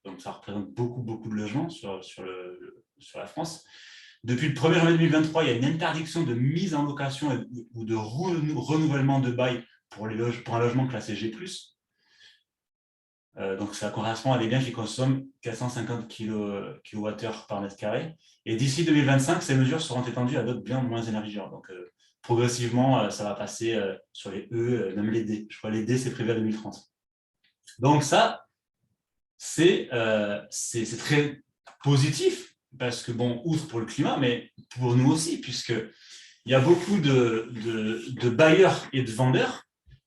Donc, ça représente beaucoup de logements sur la France. Depuis le 1er janvier 2023, il y a une interdiction de mise en location ou de renouvellement de bail pour un logement classé G+. Donc, ça correspond à des biens qui consomment 450 kWh par mètre carré. Et d'ici 2025, ces mesures seront étendues à d'autres biens moins énergivores. Donc, progressivement, ça va passer sur les E, même les D. Je crois que les D, c'est prévu à 2030. Donc, ça, c'est très positif, parce que, bon, outre pour le climat, mais pour nous aussi, puisqu'il y a beaucoup de bailleurs et de vendeurs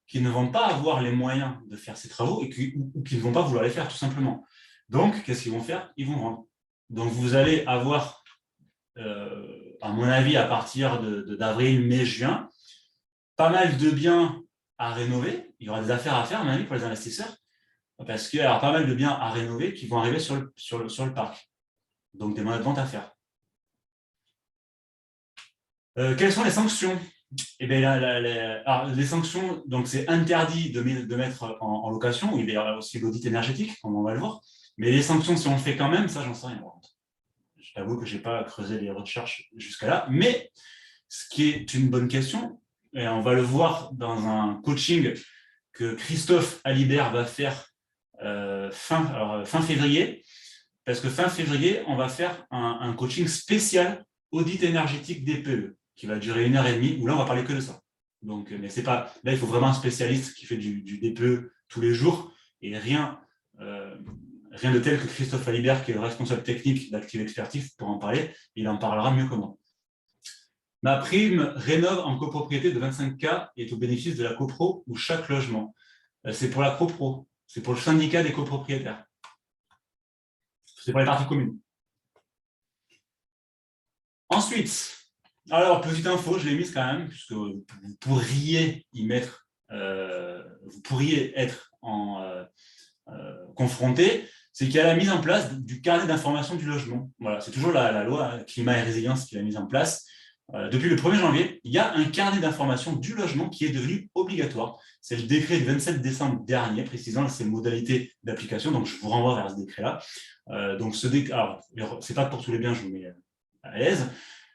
qui ne vont pas avoir les moyens de faire ces travaux ou qui ne vont pas vouloir les faire, tout simplement. Donc, qu'est-ce qu'ils vont faire? Ils vont vendre. Donc, vous allez avoir, à mon avis, à partir d'avril, mai, juin, pas mal de biens à rénover. Il y aura des affaires à faire, à mon avis, pour les investisseurs, parce qu'il y aura pas mal de biens à rénover qui vont arriver sur le parc. Donc, des moyens de vente à faire. Quelles sont les sanctions? Eh bien, les sanctions, donc c'est interdit de mettre en location. Il y a aussi l'audit énergétique, comme on va le voir. Mais les sanctions, si on le fait quand même, ça, j'en sais rien. Je t'avoue que je n'ai pas creusé les recherches jusqu'à là. Mais ce qui est une bonne question, et on va le voir dans un coaching que Christophe Alibert va faire fin février, parce que fin février, on va faire un coaching spécial audit énergétique DPE, qui va durer 1h30, où là, on va parler que de ça. Donc, mais c'est pas, là, il faut vraiment un spécialiste qui fait du DPE tous les jours, et rien de tel que Christophe Alibert, qui est le responsable technique d'Active Expertise, pour en parler. Il en parlera mieux que moi. Ma prime rénove en copropriété de 25K est au bénéfice de la copro ou chaque logement. C'est pour la copro, c'est pour le syndicat des copropriétaires. C'est pour les parties communes. Ensuite, alors, petite info, je l'ai mise quand même, puisque vous pourriez y mettre, vous pourriez être confronté, c'est qu'il y a la mise en place du carnet d'information du logement. Voilà, c'est toujours la loi climat et résilience qui l'a mise en place. Depuis le 1er janvier, il y a un carnet d'information du logement qui est devenu obligatoire. C'est le décret du 27 décembre dernier, précisant ses modalités d'application. Donc, je vous renvoie vers ce décret-là. Donc, alors, ce n'est pas pour tous les biens, je vous mets à l'aise.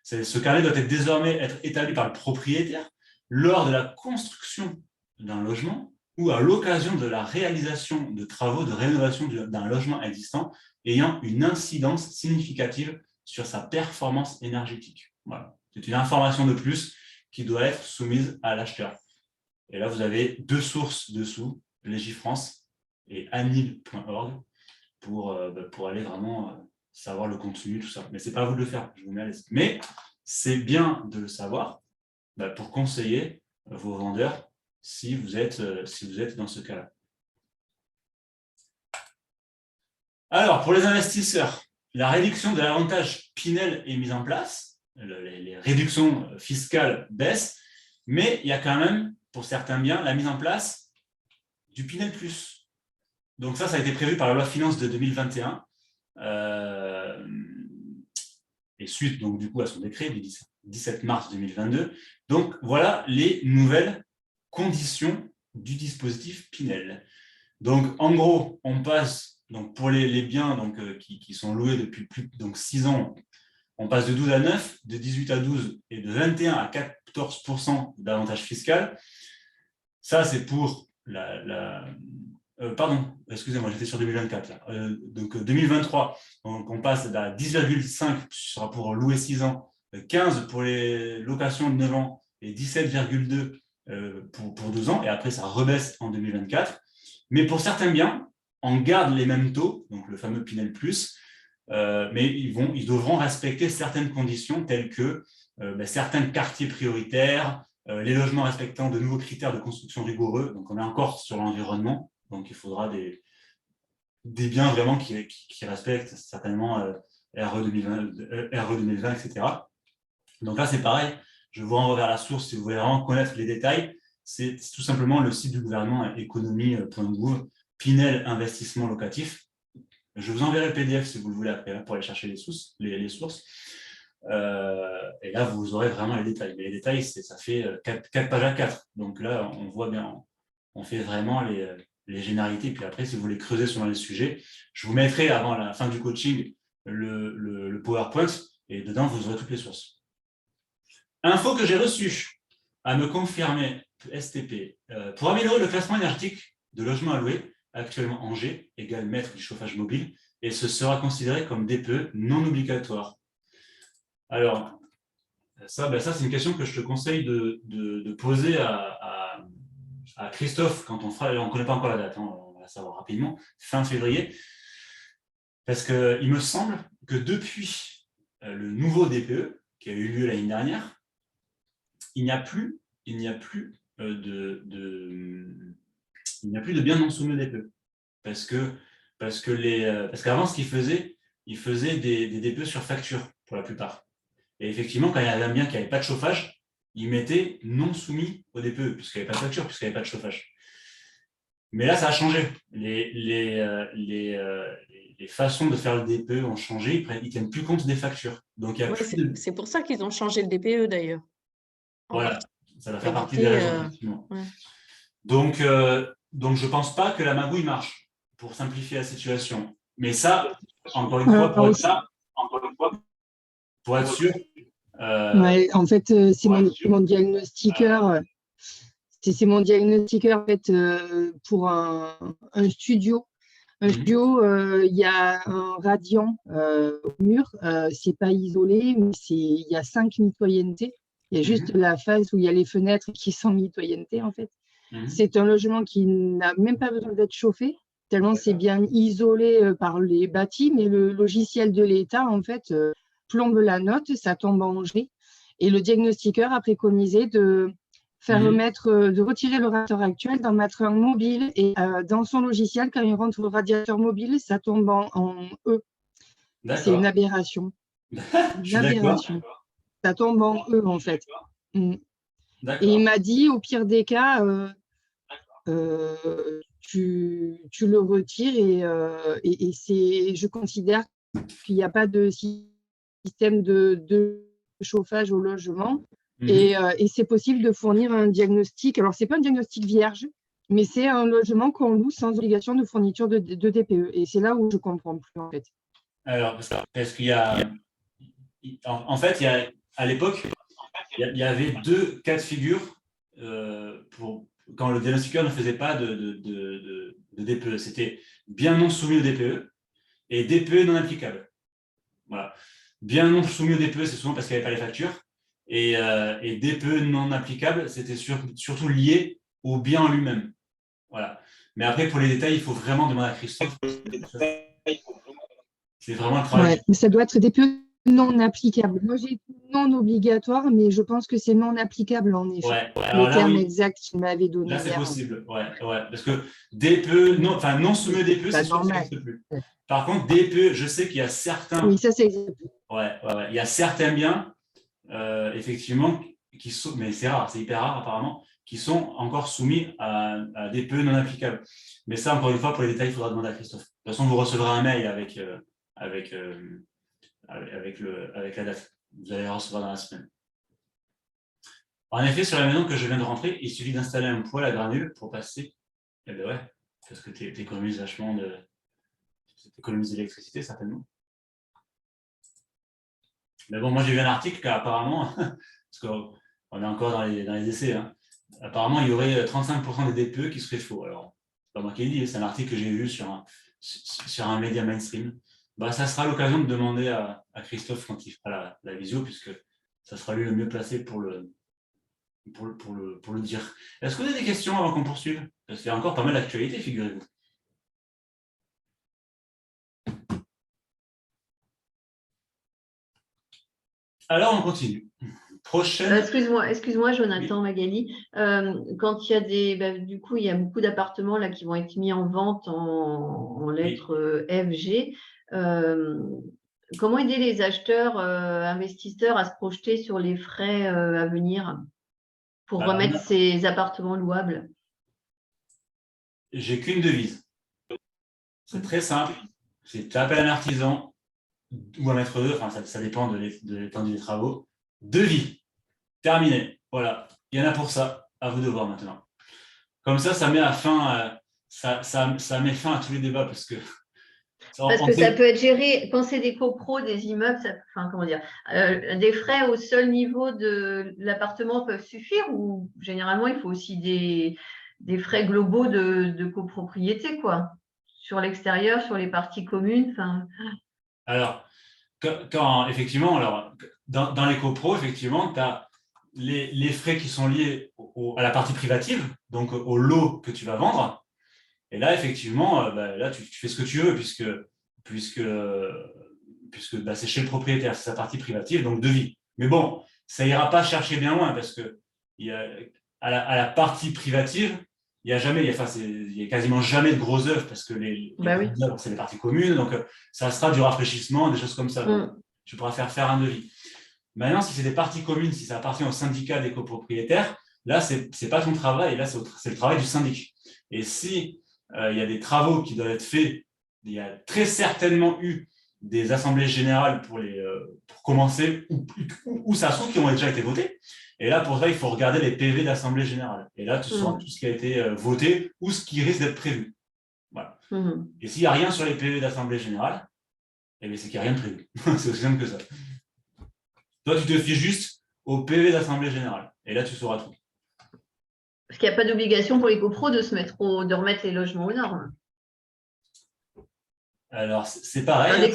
Ce carnet doit désormais être établi par le propriétaire lors de la construction d'un logement ou à l'occasion de la réalisation de travaux de rénovation d'un logement existant ayant une incidence significative sur sa performance énergétique. Voilà. C'est une information de plus qui doit être soumise à l'acheteur. Et là, vous avez deux sources dessous, Légifrance et anil.org, pour aller vraiment savoir le contenu, tout ça. Mais ce n'est pas à vous de le faire, je vous mets à l'aise. Mais c'est bien de le savoir, pour conseiller vos vendeurs si vous êtes dans ce cas-là. Alors, pour les investisseurs, la réduction de l'avantage Pinel est mise en place, les réductions fiscales baissent, mais il y a quand même, pour certains biens, la mise en place du Pinel Plus. Donc ça a été prévu par la loi de finances de 2021, et suite donc, du coup, à son décret du 17 mars 2022. Donc voilà les nouvelles conditions du dispositif Pinel. Donc en gros, on passe donc pour les biens qui sont loués depuis plus de 6 ans, on passe de 12 à 9, de 18 à 12 et de 21 à 14% d'avantage fiscal. Ça, c'est pour pardon, excusez-moi, j'étais sur 2024. Là. Donc 2023, on passe à 10,5, ce sera pour louer 6 ans, 15 pour les locations de 9 ans et 17,2 pour 12 ans. Et après, ça rebaisse en 2024. Mais pour certains biens, on garde les mêmes taux, donc le fameux Pinel Plus, mais ils devront respecter certaines conditions telles que certains quartiers prioritaires, les logements respectant de nouveaux critères de construction rigoureux. Donc, on est encore sur l'environnement. Donc, il faudra des biens vraiment qui respectent certainement RE 2020, etc. Donc là, c'est pareil. Je vous renvoie vers la source si vous voulez vraiment connaître les détails. C'est tout simplement le site du gouvernement économie.gouv, Pinel investissement locatif. Je vous enverrai le PDF si vous le voulez après pour aller chercher les sources. Et là, vous aurez vraiment les détails. Mais les détails, ça fait 4 pages à 4. Donc là, on voit bien, on fait vraiment les généralités. Puis après, si vous voulez creuser sur les sujets, je vous mettrai avant la fin du coaching le PowerPoint et dedans, vous aurez toutes les sources. Info que j'ai reçue à me confirmer STP. Pour améliorer le classement énergétique de logements à louer, actuellement Angers égale maître du chauffage mobile, et ce sera considéré comme DPE non obligatoire. Alors, ça c'est une question que je te conseille de poser à Christophe quand on fera, on ne connaît pas encore la date, on va la savoir rapidement, fin février, parce qu'il me semble que depuis le nouveau DPE qui a eu lieu l'année dernière, il n'y a plus de biens non soumis au DPE. Parce qu'avant, ce qu'il faisait, il faisait des DPE sur facture pour la plupart. Et effectivement, quand il y avait un bien qui n'avait pas de chauffage, il mettait non soumis au DPE, puisqu'il n'y avait pas de facture, puisqu'il n'y avait pas de chauffage. Mais là, ça a changé. Les façons de faire le DPE ont changé, ils ne tiennent plus compte des factures. Donc, c'est pour ça qu'ils ont changé le DPE d'ailleurs. Voilà, ça va faire partie des raisons, effectivement. Ouais. Donc, je ne pense pas que la magouille marche pour simplifier la situation. Mais ça, encore une fois, pour être sûr. Ouais, en fait, c'est mon diagnostiqueur. C'est mon diagnostiqueur en fait, pour un studio. Un studio, il y a un radiant au mur. C'est pas isolé, mais il y a 5 mitoyennetés. Il y a juste la phase où il y a les fenêtres qui sont mitoyennetés en fait. C'est un logement qui n'a même pas besoin d'être chauffé, tellement c'est bien isolé par les bâtis, mais le logiciel de l'État, en fait, plombe la note, ça tombe en G. Et le diagnostiqueur a préconisé de faire de retirer le radiateur actuel, d'en mettre un mobile, et dans son logiciel, quand il rentre le radiateur mobile, ça tombe en E. C'est une aberration. Une aberration. Ça tombe en E, en fait. Et il m'a dit, au pire des cas, tu le retires et je considère qu'il n'y a pas de système de chauffage au logement et c'est possible de fournir un diagnostic. Alors, ce n'est pas un diagnostic vierge, mais c'est un logement qu'on loue sans obligation de fourniture de DPE. Et c'est là où je ne comprends plus, en fait. Alors, parce qu'il y a… En fait, à l'époque, il y avait 2 cas de figure quand le diagnostiqueur ne faisait pas de DPE. C'était bien non soumis au DPE et DPE non applicable. Voilà. Bien non soumis au DPE, c'est souvent parce qu'il n'y avait pas les factures. Et DPE non applicable, c'était surtout lié au bien en lui-même. Voilà. Mais après, pour les détails, il faut vraiment demander à Christophe. C'est vraiment un travail. Ouais, mais ça doit être DPE non applicable. Moi, j'ai non obligatoire, mais je pense que c'est non applicable en effet. Ouais, Le alors là, terme oui, exact qu'il m'avait donné là, c'est hier. possible. Ouais, ouais, parce que DPE, non, enfin, non soumis au DPE, c'est Pas sûr que ça normal. n'existe plus. Par contre, DPE, je sais qu'il y a certains, Oui, ça c'est exact. ouais, ouais, ouais, il y a certains biens, effectivement, qui sont, mais c'est rare, c'est hyper rare apparemment, qui sont encore soumis à DPE non applicables. Mais ça, encore une fois, pour les détails, il faudra demander à Christophe. De toute façon, vous recevrez un mail avec, avec la date. Vous allez le recevoir dans la semaine. En effet, sur la maison que je viens de rentrer, il suffit d'installer un poêle à granules pour passer. Eh bien ouais, parce que tu économises vachement t'économises de l'électricité, certainement. Mais bon, moi j'ai vu un article qu'apparemment, parce qu'on est encore dans les essais, hein, apparemment il y aurait 35% des DPE qui seraient faux. Alors, c'est pas moi qui l'ai dit, c'est un article que j'ai vu sur un média mainstream. Bah, ça sera l'occasion de demander à Christophe quand il fera la visio, puisque ça sera lui le mieux placé pour le dire. Est-ce que vous avez des questions avant qu'on poursuive? Parce qu'il y a encore pas mal d'actualités, figurez-vous. Alors, on continue. Prochaine. Excuse-moi, Jonathan Magali. Quand il y a du coup, il y a beaucoup d'appartements là qui vont être mis en vente en lettres F, G. Comment aider les acheteurs, investisseurs à se projeter sur les frais à venir pour remettre ces appartements louables? J'ai qu'une devise. C'est très simple. Tu appelles un artisan ou un maître d'œuvre, enfin, ça dépend de l'étendue des travaux. Devis. Terminé. Voilà. Il y en a pour ça. À vous de voir maintenant. Comme ça met ça met fin à tous les débats parce que ça peut être géré, quand c'est des copros, des immeubles, comment dire, des frais au seul niveau de l'appartement peuvent suffire ou généralement il faut aussi des frais globaux de copropriété, quoi, sur l'extérieur, sur les parties communes. Alors, effectivement, dans les copros, effectivement, tu as les frais qui sont liés à la partie privative, donc au lot que tu vas vendre. Et là, effectivement, là, tu fais ce que tu veux, puisque c'est chez le propriétaire, c'est sa partie privative, donc devis. Mais bon, ça ira pas chercher bien loin, parce que à la partie privative, il y a quasiment jamais de gros œuvres, parce que les oui. œuvres, c'est les parties communes, donc ça sera du rafraîchissement, des choses comme ça. Donc, tu pourras faire un devis. Maintenant, si c'est des parties communes, si ça appartient au syndicat des copropriétaires, là, c'est pas ton travail, là, c'est le travail du syndic. Et si il y a des travaux qui doivent être faits, il y a très certainement eu des assemblées générales pour commencer, ou ça se trouve qui ont déjà été votés. Et là, pour ça, il faut regarder les PV d'assemblée générale. Et là, tu sauras tout ce qui a été voté ou ce qui risque d'être prévu. Voilà. Et s'il n'y a rien sur les PV d'assemblée générale, eh bien, c'est qu'il n'y a rien de prévu. C'est aussi simple que ça. Toi, tu te fies juste au PV d'assemblée générale. Et là, tu sauras tout. Parce qu'il n'y a pas d'obligation pour les copros de remettre les logements aux normes. Alors, c'est pareil. Des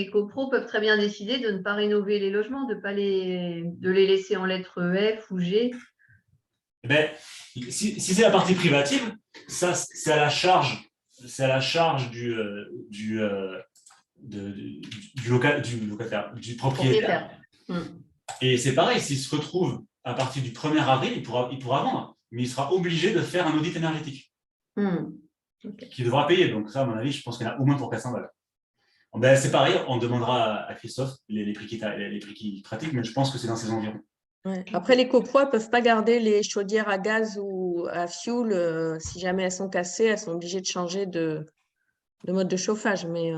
copros peuvent très bien décider de ne pas rénover les logements, de les laisser en lettres F ou G. Eh bien, si c'est la partie privative, ça, c'est à la charge du propriétaire. Et c'est pareil, s'il se retrouve à partir du 1er avril, il pourra vendre, mais il sera obligé de faire un audit énergétique qu'il devra payer. Donc ça, à mon avis, je pense qu'il y en a au moins pour 400 balles. Ben, c'est pareil, on demandera à Christophe les prix qu'il pratique, mais je pense que c'est dans ces environs. Ouais. Après, les copros ne peuvent pas garder les chaudières à gaz ou à fioul. Si jamais elles sont cassées, elles sont obligées de changer de mode de chauffage. Mais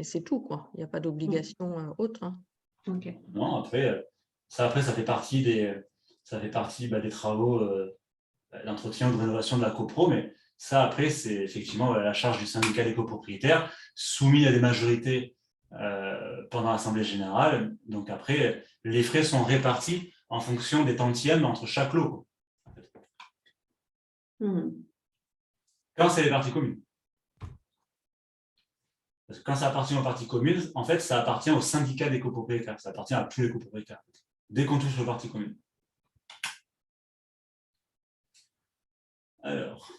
c'est tout, quoi. Il n'y a pas d'obligation autre. Hein. Non, après, ça fait partie des travaux d'entretien ou de rénovation de la copro, mais ça, après, c'est effectivement la charge du syndicat des copropriétaires, soumis à des majorités pendant l'Assemblée générale. Donc après, les frais sont répartis en fonction des tantièmes entre chaque lot. Quand c'est les parties communes. Parce que quand ça appartient aux parties communes, en fait, ça appartient au syndicat des copropriétaires. Ça appartient à tous les copropriétaires. Dès qu'on touche aux parties communes. Alors,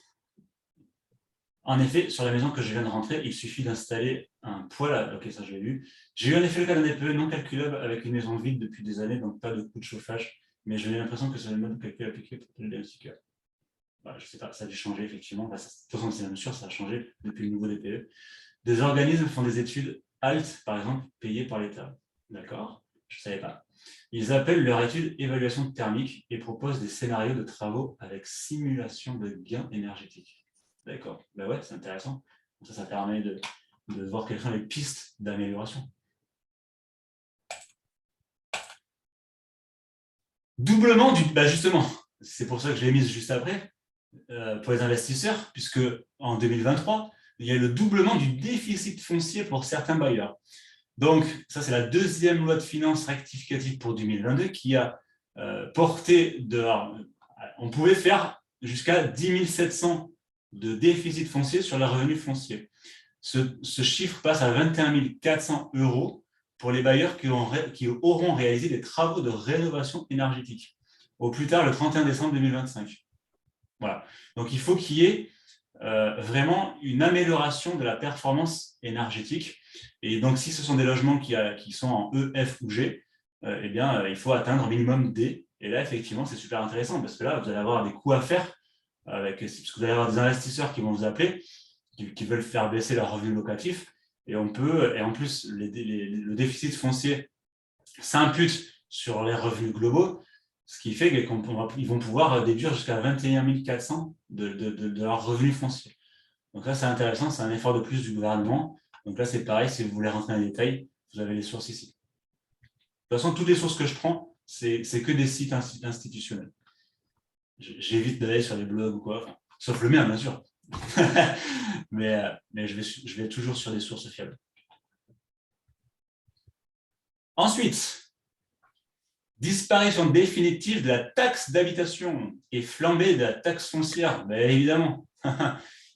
En effet, sur la maison que je viens de rentrer, il suffit d'installer un poêle. Ok, ça je l'ai vu. J'ai eu en effet le cas d'un DPE non calculable avec une maison vide depuis des années, donc pas de coût de chauffage. Mais j'ai l'impression que c'est le mode de calcul appliqué pour le diagnostic. Je ne sais pas, ça a dû changer effectivement. De toute façon, c'est même sûr, ça a changé depuis le nouveau DPE. Des organismes font des études ALT, par exemple, payées par l'État. D'accord, je ne savais pas. Ils appellent leur étude évaluation thermique et proposent des scénarios de travaux avec simulation de gains énergétiques. D'accord, ben ouais, c'est intéressant. Ça permet de voir quelles sont les pistes d'amélioration. Doublement du... justement, c'est pour ça que je l'ai mise juste après, pour les investisseurs, puisque en 2023, il y a le doublement du déficit foncier pour certains bailleurs. Donc, ça, c'est la deuxième loi de finances rectificative pour 2022 qui a porté on pouvait faire jusqu'à 10 700 de déficit foncier sur les revenus fonciers. Ce chiffre passe à 21 400 € pour les bailleurs qui auront réalisé des travaux de rénovation énergétique, au plus tard le 31 décembre 2025. Voilà. Donc, il faut qu'il y ait vraiment une amélioration de la performance énergétique. Et donc, si ce sont des logements qui sont en E, F ou G, eh bien, il faut atteindre un minimum D. Et là, effectivement, c'est super intéressant parce que là, vous allez avoir des coûts à faire, parce que vous allez avoir des investisseurs qui vont vous appeler, qui veulent faire baisser leur revenu locatif. Et en plus, le déficit foncier s'impute sur les revenus globaux, ce qui fait qu'ils vont pouvoir déduire jusqu'à 21 400 de leurs revenus fonciers. Donc là, c'est intéressant, c'est un effort de plus du gouvernement. Donc là, c'est pareil, si vous voulez rentrer dans les détails, vous avez les sources ici. De toute façon, toutes les sources que je prends, c'est que des sites institutionnels. J'évite d'aller sur les blogs ou quoi, sauf le mien, bien sûr. mais je vais toujours sur des sources fiables. Ensuite, disparition définitive de la taxe d'habitation et flambée de la taxe foncière. Bien évidemment,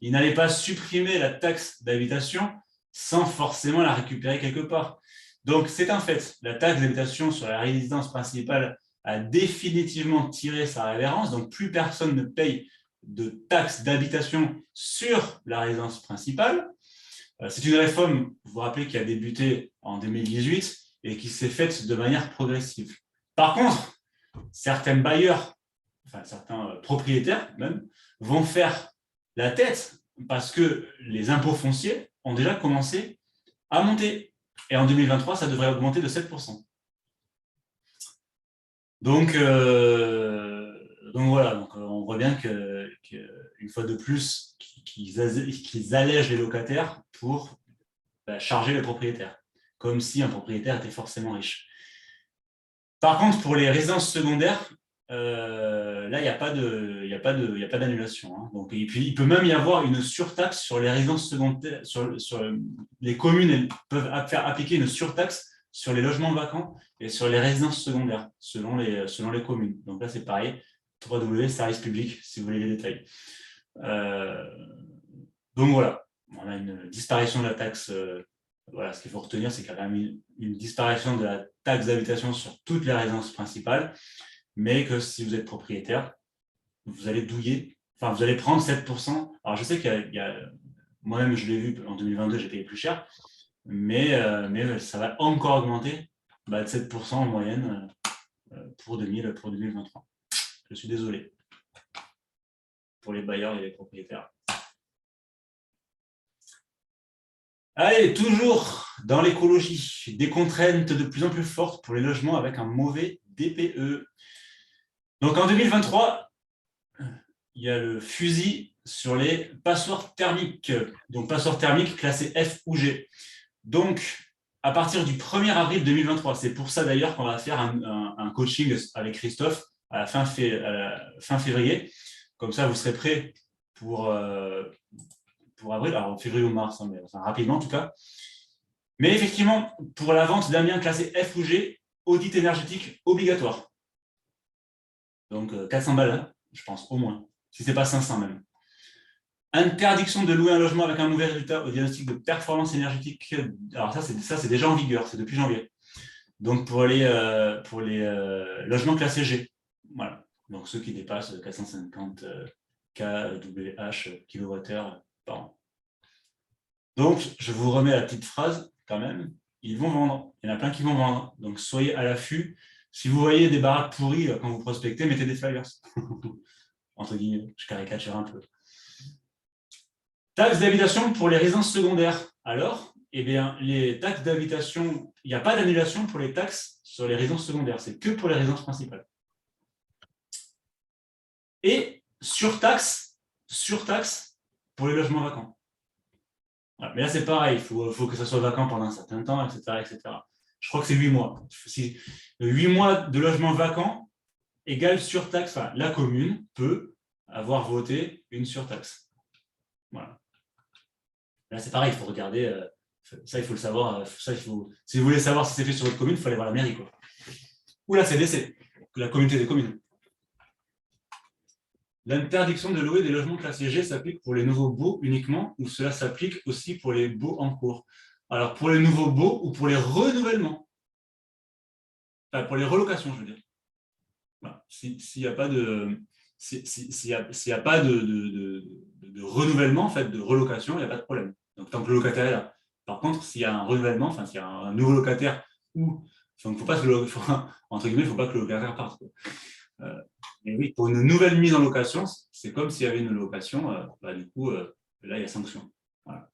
il n'allait pas supprimer la taxe d'habitation sans forcément la récupérer quelque part. Donc, c'est un fait. La taxe d'habitation sur la résidence principale a définitivement tiré sa révérence. Donc, plus personne ne paye de taxe d'habitation sur la résidence principale. C'est une réforme, vous vous rappelez, qui a débuté en 2018 et qui s'est faite de manière progressive. Par contre, certains bailleurs, certains propriétaires même, vont faire la tête parce que les impôts fonciers ont déjà commencé à monter. Et en 2023, ça devrait augmenter de 7%. Donc voilà, on voit bien qu'une fois de plus, qu'ils allègent les locataires pour charger les propriétaires, comme si un propriétaire était forcément riche. Par contre, pour les résidences secondaires, là, il n'y a pas d'annulation. Hein. Donc, et puis, il peut même y avoir une surtaxe sur les résidences secondaires. Les communes peuvent faire appliquer une surtaxe sur les logements vacants et sur les résidences secondaires, selon les communes. Donc là, c'est pareil. www.service public, si vous voulez les détails. Donc voilà, on a une disparition de la taxe. Voilà, ce qu'il faut retenir, c'est qu'il y a quand même une disparition de la taxe d'habitation sur toutes les résidences principales, mais que si vous êtes propriétaire, vous allez douiller, vous allez prendre 7%. Alors, je sais qu'il y a moi-même, je l'ai vu en 2022, j'ai payé plus cher, mais ça va encore augmenter de 7% en moyenne pour 2023. Je suis désolé pour les bailleurs et les propriétaires. Allez, toujours dans l'écologie, des contraintes de plus en plus fortes pour les logements avec un mauvais DPE. Donc en 2023, il y a le fusil sur les passoires thermiques. Donc passoires thermiques classées F ou G. Donc à partir du 1er avril 2023, c'est pour ça d'ailleurs qu'on va faire un coaching avec Christophe à la fin février. Comme ça, vous serez prêts pour avril, alors février ou mars, mais rapidement en tout cas. Mais effectivement, pour la vente d'un bien classé F ou G, audit énergétique obligatoire. Donc 400 balles, hein, je pense, au moins, si ce n'est pas 500 même. Interdiction de louer un logement avec un mauvais résultat au diagnostic de performance énergétique. Alors ça c'est déjà en vigueur, c'est depuis janvier. Donc pour les logements classés G. Voilà. Donc ceux qui dépassent 450 kWh par an. Donc, je vous remets la petite phrase quand même. Ils vont vendre. Il y en a plein qui vont vendre. Donc, soyez à l'affût. Si vous voyez des baraques pourries quand vous prospectez, mettez des flyers. Entre guillemets, je caricature un peu. Taxes d'habitation pour les résidences secondaires. Alors, eh bien, les taxes d'habitation, il n'y a pas d'annulation pour les taxes sur les résidences secondaires. C'est que pour les résidences principales. Et surtaxe pour les logements vacants. Voilà. Mais là, c'est pareil, il faut que ça soit vacant pendant un certain temps, etc. etc. Je crois que c'est 8 mois. 8 mois de logement vacant égale surtaxe. Enfin, la commune peut avoir voté une surtaxe. Voilà. Là, c'est pareil, il faut regarder. Ça, il faut le savoir. Si vous voulez savoir si c'est fait sur votre commune, il faut aller voir la mairie, quoi. Ou la CDC, la communauté des communes. L'interdiction de louer des logements classés G s'applique pour les nouveaux baux uniquement ou cela s'applique aussi pour les baux en cours? Alors, pour les nouveaux baux ou pour les renouvellements? Enfin, pour les relocations, je veux dire. Voilà. S'il n'y a pas de renouvellement, en fait, de relocation, il n'y a pas de problème. Donc, tant que le locataire est là. Par contre, s'il y a un renouvellement, enfin, s'il y a un nouveau locataire ou, enfin, entre guillemets, il ne faut pas que le locataire parte. Mais oui, pour une nouvelle mise en location, c'est comme s'il y avait une location, du coup, là, il y a sanction. Voilà.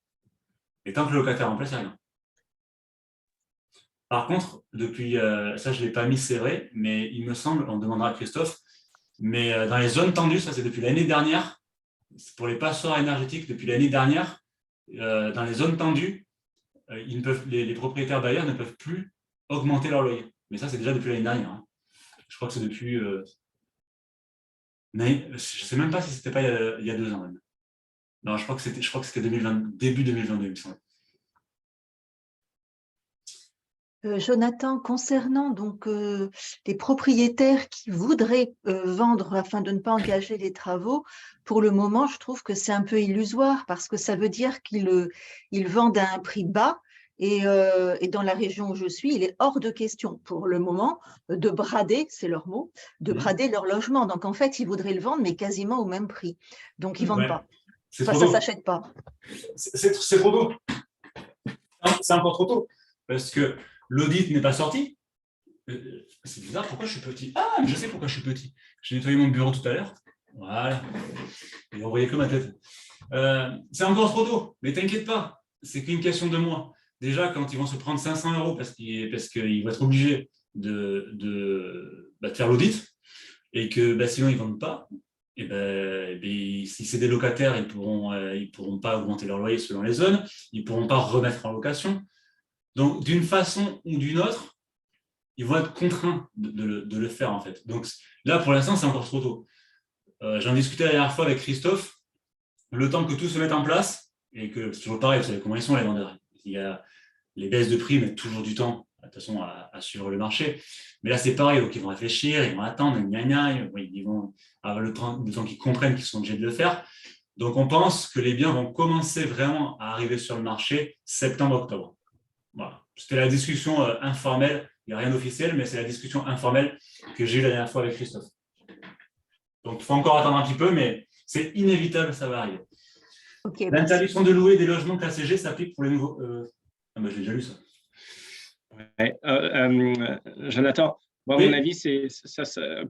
Et tant que le locataire est en place, il n'y a rien. Par contre, depuis, ça je ne l'ai pas mis, c'est vrai, mais il me semble, on demandera à Christophe, mais dans les zones tendues, ça c'est depuis l'année dernière, pour les passoires énergétiques, depuis l'année dernière, dans les zones tendues, les propriétaires bailleurs ne peuvent plus augmenter leur loyer. Mais ça, c'est déjà depuis l'année dernière. Hein. Je crois que c'est depuis... je ne sais même pas si c'était pas il y a 2 ans même. Non, je crois que c'était 2020, début 2022, il me semble. Jonathan, concernant donc les propriétaires qui voudraient vendre afin de ne pas engager les travaux, pour le moment, je trouve que c'est un peu illusoire parce que ça veut dire qu'ils vendent à un prix bas et dans la région où je suis, il est hors de question pour le moment de brader, c'est leur mot, de brader leur logement. Donc en fait, ils voudraient le vendre mais quasiment au même prix. Donc ils ne vendent pas. Enfin, ça ne s'achète pas. C'est trop tôt. C'est encore trop tôt parce que l'audit n'est pas sorti. C'est bizarre, pourquoi je suis petit? Ah, je sais pourquoi je suis petit. J'ai nettoyé mon bureau tout à l'heure. Voilà. Et on voyait que ma tête. C'est encore trop tôt, mais t'inquiète pas, c'est qu'une question de mois. Déjà, quand ils vont se prendre 500 € parce qu'ils vont être obligés de faire l'audit et que sinon ils ne vendent pas, et si c'est des locataires, ils pourront pas augmenter leur loyer selon les zones, ils ne pourront pas remettre en location. Donc, d'une façon ou d'une autre, ils vont être contraints de le faire, en fait. Donc, là, pour l'instant, c'est encore trop tôt. J'en discutais la dernière fois avec Christophe. Le temps que tout se mette en place, et que c'est toujours pareil, vous savez comment ils sont, les vendeurs. Il y a les baisses de prix mettent toujours du temps, de toute façon, à suivre le marché. Mais là, c'est pareil, donc ils vont réfléchir, ils vont attendre, ils vont avoir le temps qu'ils comprennent qu'ils sont obligés de le faire. Donc, on pense que les biens vont commencer vraiment à arriver sur le marché septembre-octobre. Voilà. C'était la discussion informelle, il n'y a rien d'officiel, mais c'est la discussion informelle que j'ai eu la dernière fois avec Christophe. Donc, il faut encore attendre un petit peu, mais c'est inévitable, ça va arriver. Okay, l'interdiction de louer des logements classés G s'applique pour les nouveaux... j'ai déjà lu ça. Ouais, Jonathan, moi, à mon avis, c'est ça,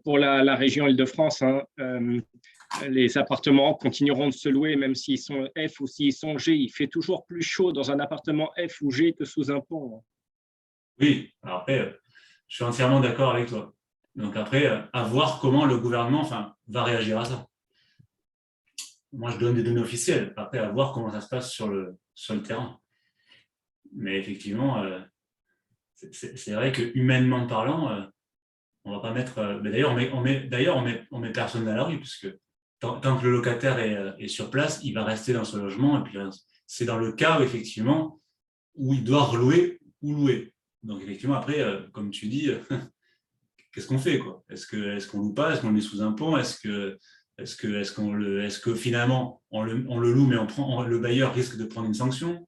pour la région Île-de-France, hein, les appartements continueront de se louer même s'ils sont F ou s'ils sont G. Il fait toujours plus chaud dans un appartement F ou G que sous un pont. Oui, alors après, je suis entièrement d'accord avec toi. Donc après, à voir comment le gouvernement va réagir à ça. Moi, je donne des données officielles. Après, à voir comment ça se passe sur le terrain. Mais effectivement, c'est vrai que humainement parlant, on ne va pas mettre... d'ailleurs, on met personne à la rue, puisque tant que le locataire est sur place, il va rester dans ce logement. Et puis, c'est dans le cas, effectivement, où il doit relouer ou louer. Donc, effectivement, après, comme tu dis, qu'est-ce qu'on fait, quoi? Est-ce qu'on ne loue pas? Est-ce qu'on le met sous un pont? Est-ce que finalement, on le loue, mais le bailleur risque de prendre une sanction?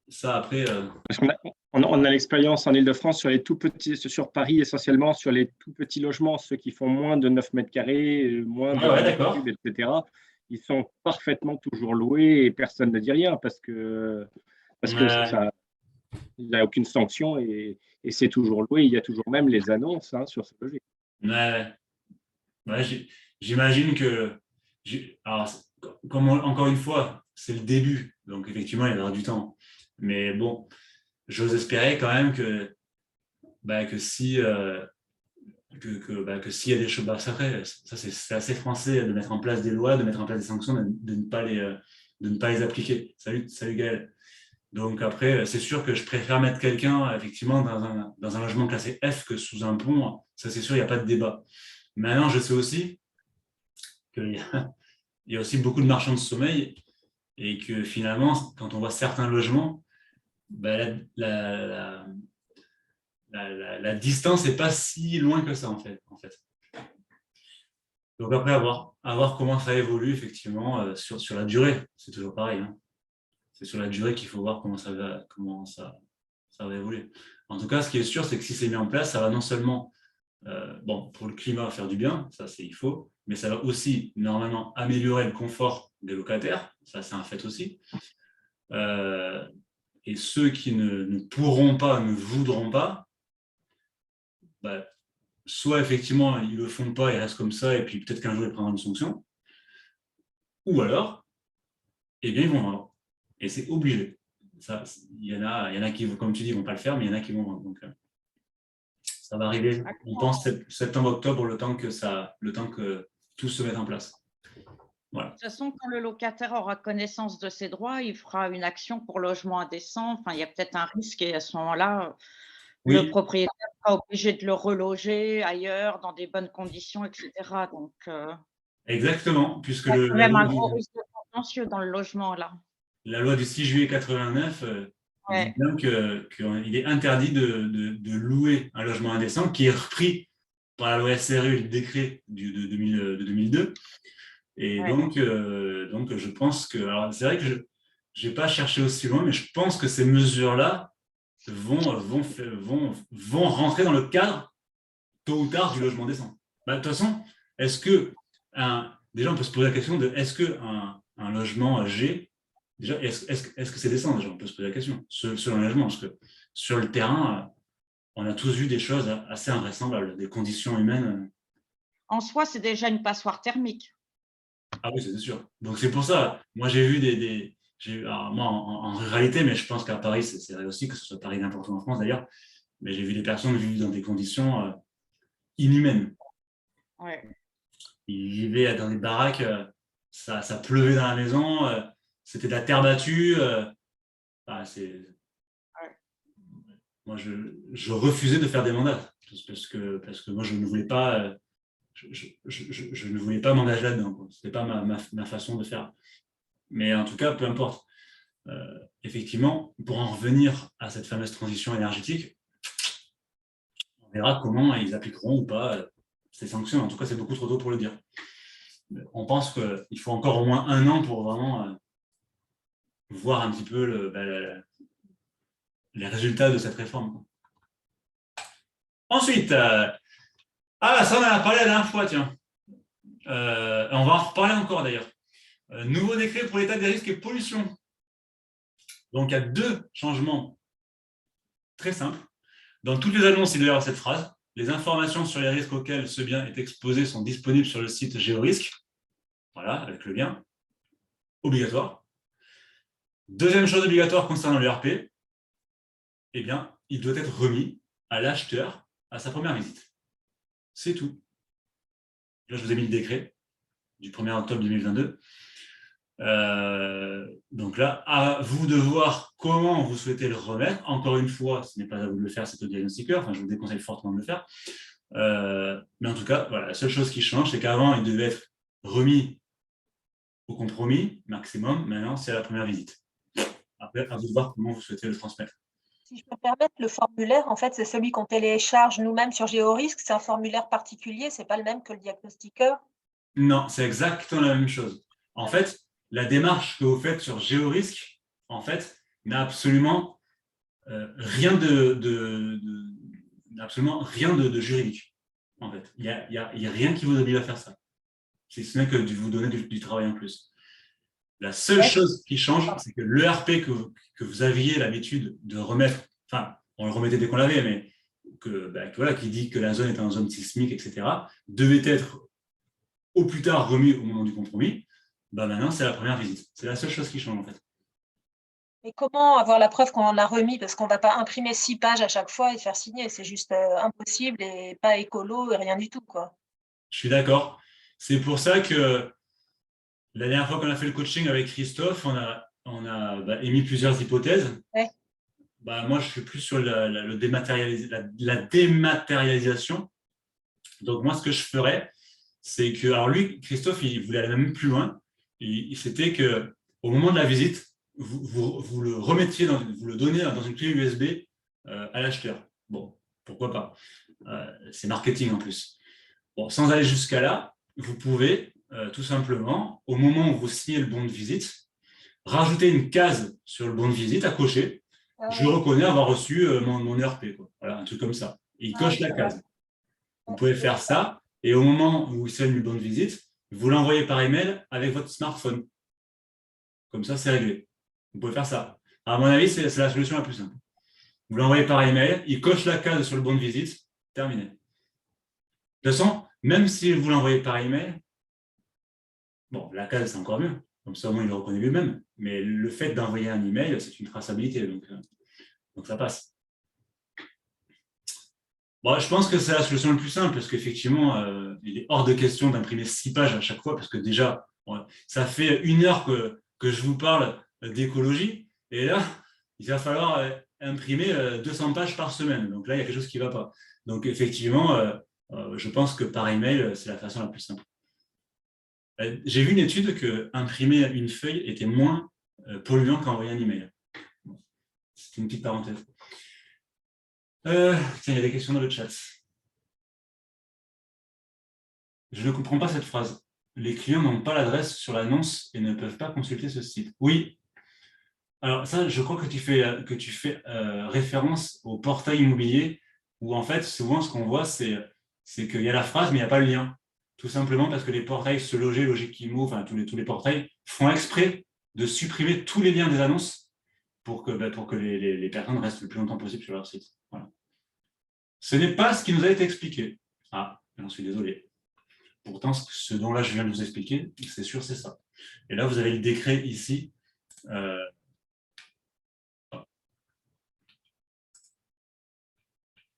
Ça, après... Parce on a l'expérience en Île-de-France sur les tout petits, sur Paris essentiellement, sur les tout petits logements, ceux qui font moins de 9 mètres carrés, moins de 9 mètres cubes, etc. ils sont parfaitement toujours loués et personne ne dit rien parce que ça, il n'y a aucune sanction et c'est toujours loué. Il y a toujours même les annonces sur ce logis. Ouais, ouais, j'imagine que, alors, comme encore une fois, c'est le début, donc effectivement, il y aura du temps. Mais bon, j'ose espérer quand même que si que s'il y a des choses, ça c'est assez français de mettre en place des lois, de mettre en place des sanctions, de ne pas les appliquer. Salut Gaël. Donc après, c'est sûr que je préfère mettre quelqu'un effectivement dans un logement classé F que sous un pont. Ça c'est sûr, il n'y a pas de débat. Maintenant, je sais aussi qu'il y a aussi beaucoup de marchands de sommeil et que finalement, quand on voit certains logements, la distance n'est pas si loin que ça, en fait. Donc après, à voir comment ça évolue, effectivement, sur la durée. C'est toujours pareil. C'est sur la durée qu'il faut voir comment ça va évoluer. En tout cas, ce qui est sûr, c'est que si c'est mis en place, ça va non seulement, pour le climat, faire du bien, ça, il faut, mais ça va aussi, normalement, améliorer le confort des locataires. Ça, c'est un fait aussi. Et ceux qui ne pourront pas, ne voudront pas, soit effectivement ils ne le font pas, ils restent comme ça, et puis peut-être qu'un jour ils prendront une sanction, ou alors, eh bien ils vont vendre. Et c'est obligé. Il y en a qui, comme tu dis, ne vont pas le faire, mais il y en a qui vont vendre. Donc, ça va arriver, on pense, septembre-octobre, le temps que tout se mette en place. Voilà. De toute façon, quand le locataire aura connaissance de ses droits, il fera une action pour logement indécent. Enfin, il y a peut-être un risque et à ce moment-là, le propriétaire sera obligé de le reloger ailleurs, dans des bonnes conditions, etc. Donc, exactement, puisque il y a quand même un gros risque de contentieux dans le logement, là. La loi du 6 juillet 89 dit bien qu'il est interdit de louer un logement indécent qui est repris par la loi SRU, le décret de 2002. Et donc, je pense que… Alors, c'est vrai que je n'ai pas cherché aussi loin, mais je pense que ces mesures-là vont rentrer dans le cadre, tôt ou tard, du logement décent. De toute façon, déjà, on peut se poser la question de est-ce qu'un logement G, déjà, est-ce que c'est décent? Déjà, on peut se poser la question, selon l'engagement, parce que sur le terrain, on a tous vu des choses assez invraisemblables, des conditions humaines. En soi, c'est déjà une passoire thermique. Ah oui, c'est sûr. Donc, c'est pour ça. Moi, j'ai vu alors, moi, en ruralité, mais je pense qu'à Paris, c'est vrai aussi, que ce soit Paris n'importe où en France d'ailleurs, mais j'ai vu des personnes vivre dans des conditions inhumaines. Ouais. Ils vivaient dans des baraques, ça pleuvait dans la maison, c'était de la terre battue. Moi, je refusais de faire des mandats parce que moi, je ne voulais pas, je ne voulais pas m'engager là-dedans. Ce n'était pas ma façon de faire. Mais en tout cas, peu importe. Effectivement, pour en revenir à cette fameuse transition énergétique, on verra comment ils appliqueront ou pas ces sanctions. En tout cas, c'est beaucoup trop tôt pour le dire. On pense qu'il faut encore au moins 1 an pour vraiment voir un petit peu les résultats de cette réforme. Ensuite, ça on en a parlé la dernière fois, tiens. On va en reparler encore d'ailleurs. Nouveau décret pour l'état des risques et pollution. Donc, il y a 2 changements très simples. Dans toutes les annonces, il doit y avoir cette phrase. Les informations sur les risques auxquels ce bien est exposé sont disponibles sur le site Géorisque. Voilà, avec le lien. Obligatoire. Deuxième chose obligatoire concernant le RP, eh bien, il doit être remis à l'acheteur à sa première visite. C'est tout. Là, je vous ai mis le décret du 1er octobre 2022. Donc là, à vous de voir comment vous souhaitez le remettre. Encore une fois, ce n'est pas à vous de le faire, c'est au diagnostiqueur. Enfin, je vous déconseille fortement de le faire. Mais en tout cas, voilà, la seule chose qui change, c'est qu'avant, il devait être remis au compromis maximum. Maintenant, c'est à la première visite. Après, à vous de voir comment vous souhaitez le transmettre. Si je peux me permettre, le formulaire, en fait, c'est celui qu'on télécharge nous-mêmes sur Géorisque. C'est un formulaire particulier, ce n'est pas le même que le diagnostiqueur. Non, c'est exactement la même chose. En fait, la démarche que vous faites sur Géorisque, en fait, n'a absolument rien absolument rien de juridique. En fait, il y a rien qui vous oblige à faire ça. si ce n'est que de vous donner du travail en plus. La seule chose qui change, c'est que l'ERP que vous aviez l'habitude de remettre, enfin, on le remettait dès qu'on l'avait, mais voilà, qui dit que la zone est en zone sismique, etc., devait être au plus tard remis au moment du compromis. Maintenant, c'est la première visite. C'est la seule chose qui change, en fait. Et comment avoir la preuve qu'on en a remis? Parce qu'on ne va pas imprimer 6 pages à chaque fois et faire signer. C'est juste impossible et pas écolo et rien du tout, quoi. Je suis d'accord. C'est pour ça que la dernière fois qu'on a fait le coaching avec Christophe, on a émis plusieurs hypothèses. Ouais. Moi, je suis plus sur la dématérialisation. Donc, moi, ce que je ferais, c'est que… Alors lui, Christophe, il voulait aller même plus loin. C'était qu'au moment de la visite, vous le remettiez, vous le donnez dans une clé USB à l'acheteur. Bon, pourquoi pas. C'est marketing en plus. Bon, sans aller jusqu'à là, vous pouvez tout simplement, au moment où vous signez le bon de visite, rajouter une case sur le bon de visite à cocher. Je reconnais avoir reçu mon ERP. Quoi. Voilà, un truc comme ça. Et il coche la case. Vous pouvez faire ça, et au moment où vous signez le bon de visite, vous l'envoyez par email avec votre smartphone. Comme ça, c'est réglé. Vous pouvez faire ça. À mon avis, c'est la solution la plus simple. Vous l'envoyez par email, il coche la case sur le bon de visite, terminé. De toute façon, même si vous l'envoyez par email, bon, la case, c'est encore mieux. Comme ça, au moins, il le reconnaît lui-même. Mais le fait d'envoyer un email, c'est une traçabilité. Donc ça passe. Bon, je pense que c'est la solution la plus simple parce qu'effectivement, il est hors de question d'imprimer 6 pages à chaque fois parce que déjà, ça fait 1 heure que je vous parle d'écologie et là, il va falloir imprimer 200 pages par semaine. Donc là, il y a quelque chose qui ne va pas. Donc effectivement, je pense que par email, c'est la façon la plus simple. J'ai vu une étude que imprimer une feuille était moins polluant qu'envoyer un email. C'est une petite parenthèse. Tiens, il y a des questions dans le chat. Je ne comprends pas cette phrase. Les clients n'ont pas l'adresse sur l'annonce et ne peuvent pas consulter ce site. Oui. Alors ça, je crois que tu fais référence au portail immobilier où en fait, souvent, ce qu'on voit, c'est qu'il y a la phrase, mais il n'y a pas le lien. Tout simplement parce que les portails Se Loger, Logique Immo, enfin tous les portails font exprès de supprimer tous les liens des annonces pour que les personnes restent le plus longtemps possible sur leur site. Voilà. Ce n'est pas ce qui nous a été expliqué. Ah, j'en suis désolé. Pourtant, ce dont là je viens de vous expliquer, c'est sûr, c'est ça. Et là, vous avez le décret ici.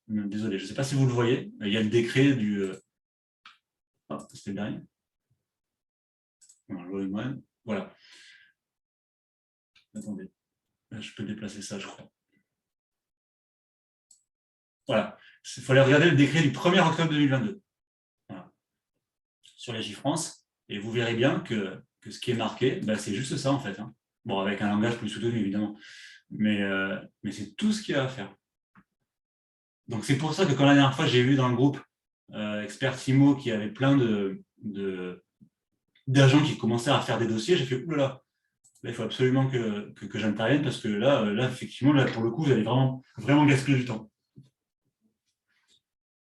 Désolé, je ne sais pas si vous le voyez. Il y a le décret du… c'était le dernier. Voilà. Attendez. Je peux déplacer ça, je crois. Voilà. Il fallait regarder le décret du 1er octobre 2022. Voilà. Sur Légifrance. Et vous verrez bien que ce qui est marqué, c'est juste ça, en fait. Hein. Bon, avec un langage plus soutenu, évidemment. Mais c'est tout ce qu'il y a à faire. Donc, c'est pour ça que quand la dernière fois, j'ai vu dans le groupe Expert IMO qui avait plein d'agents qui commençaient à faire des dossiers, j'ai fait « oulala, là, il faut absolument que j'intervienne parce que là, effectivement, là, pour le coup, vous allez vraiment gaspiller du temps. »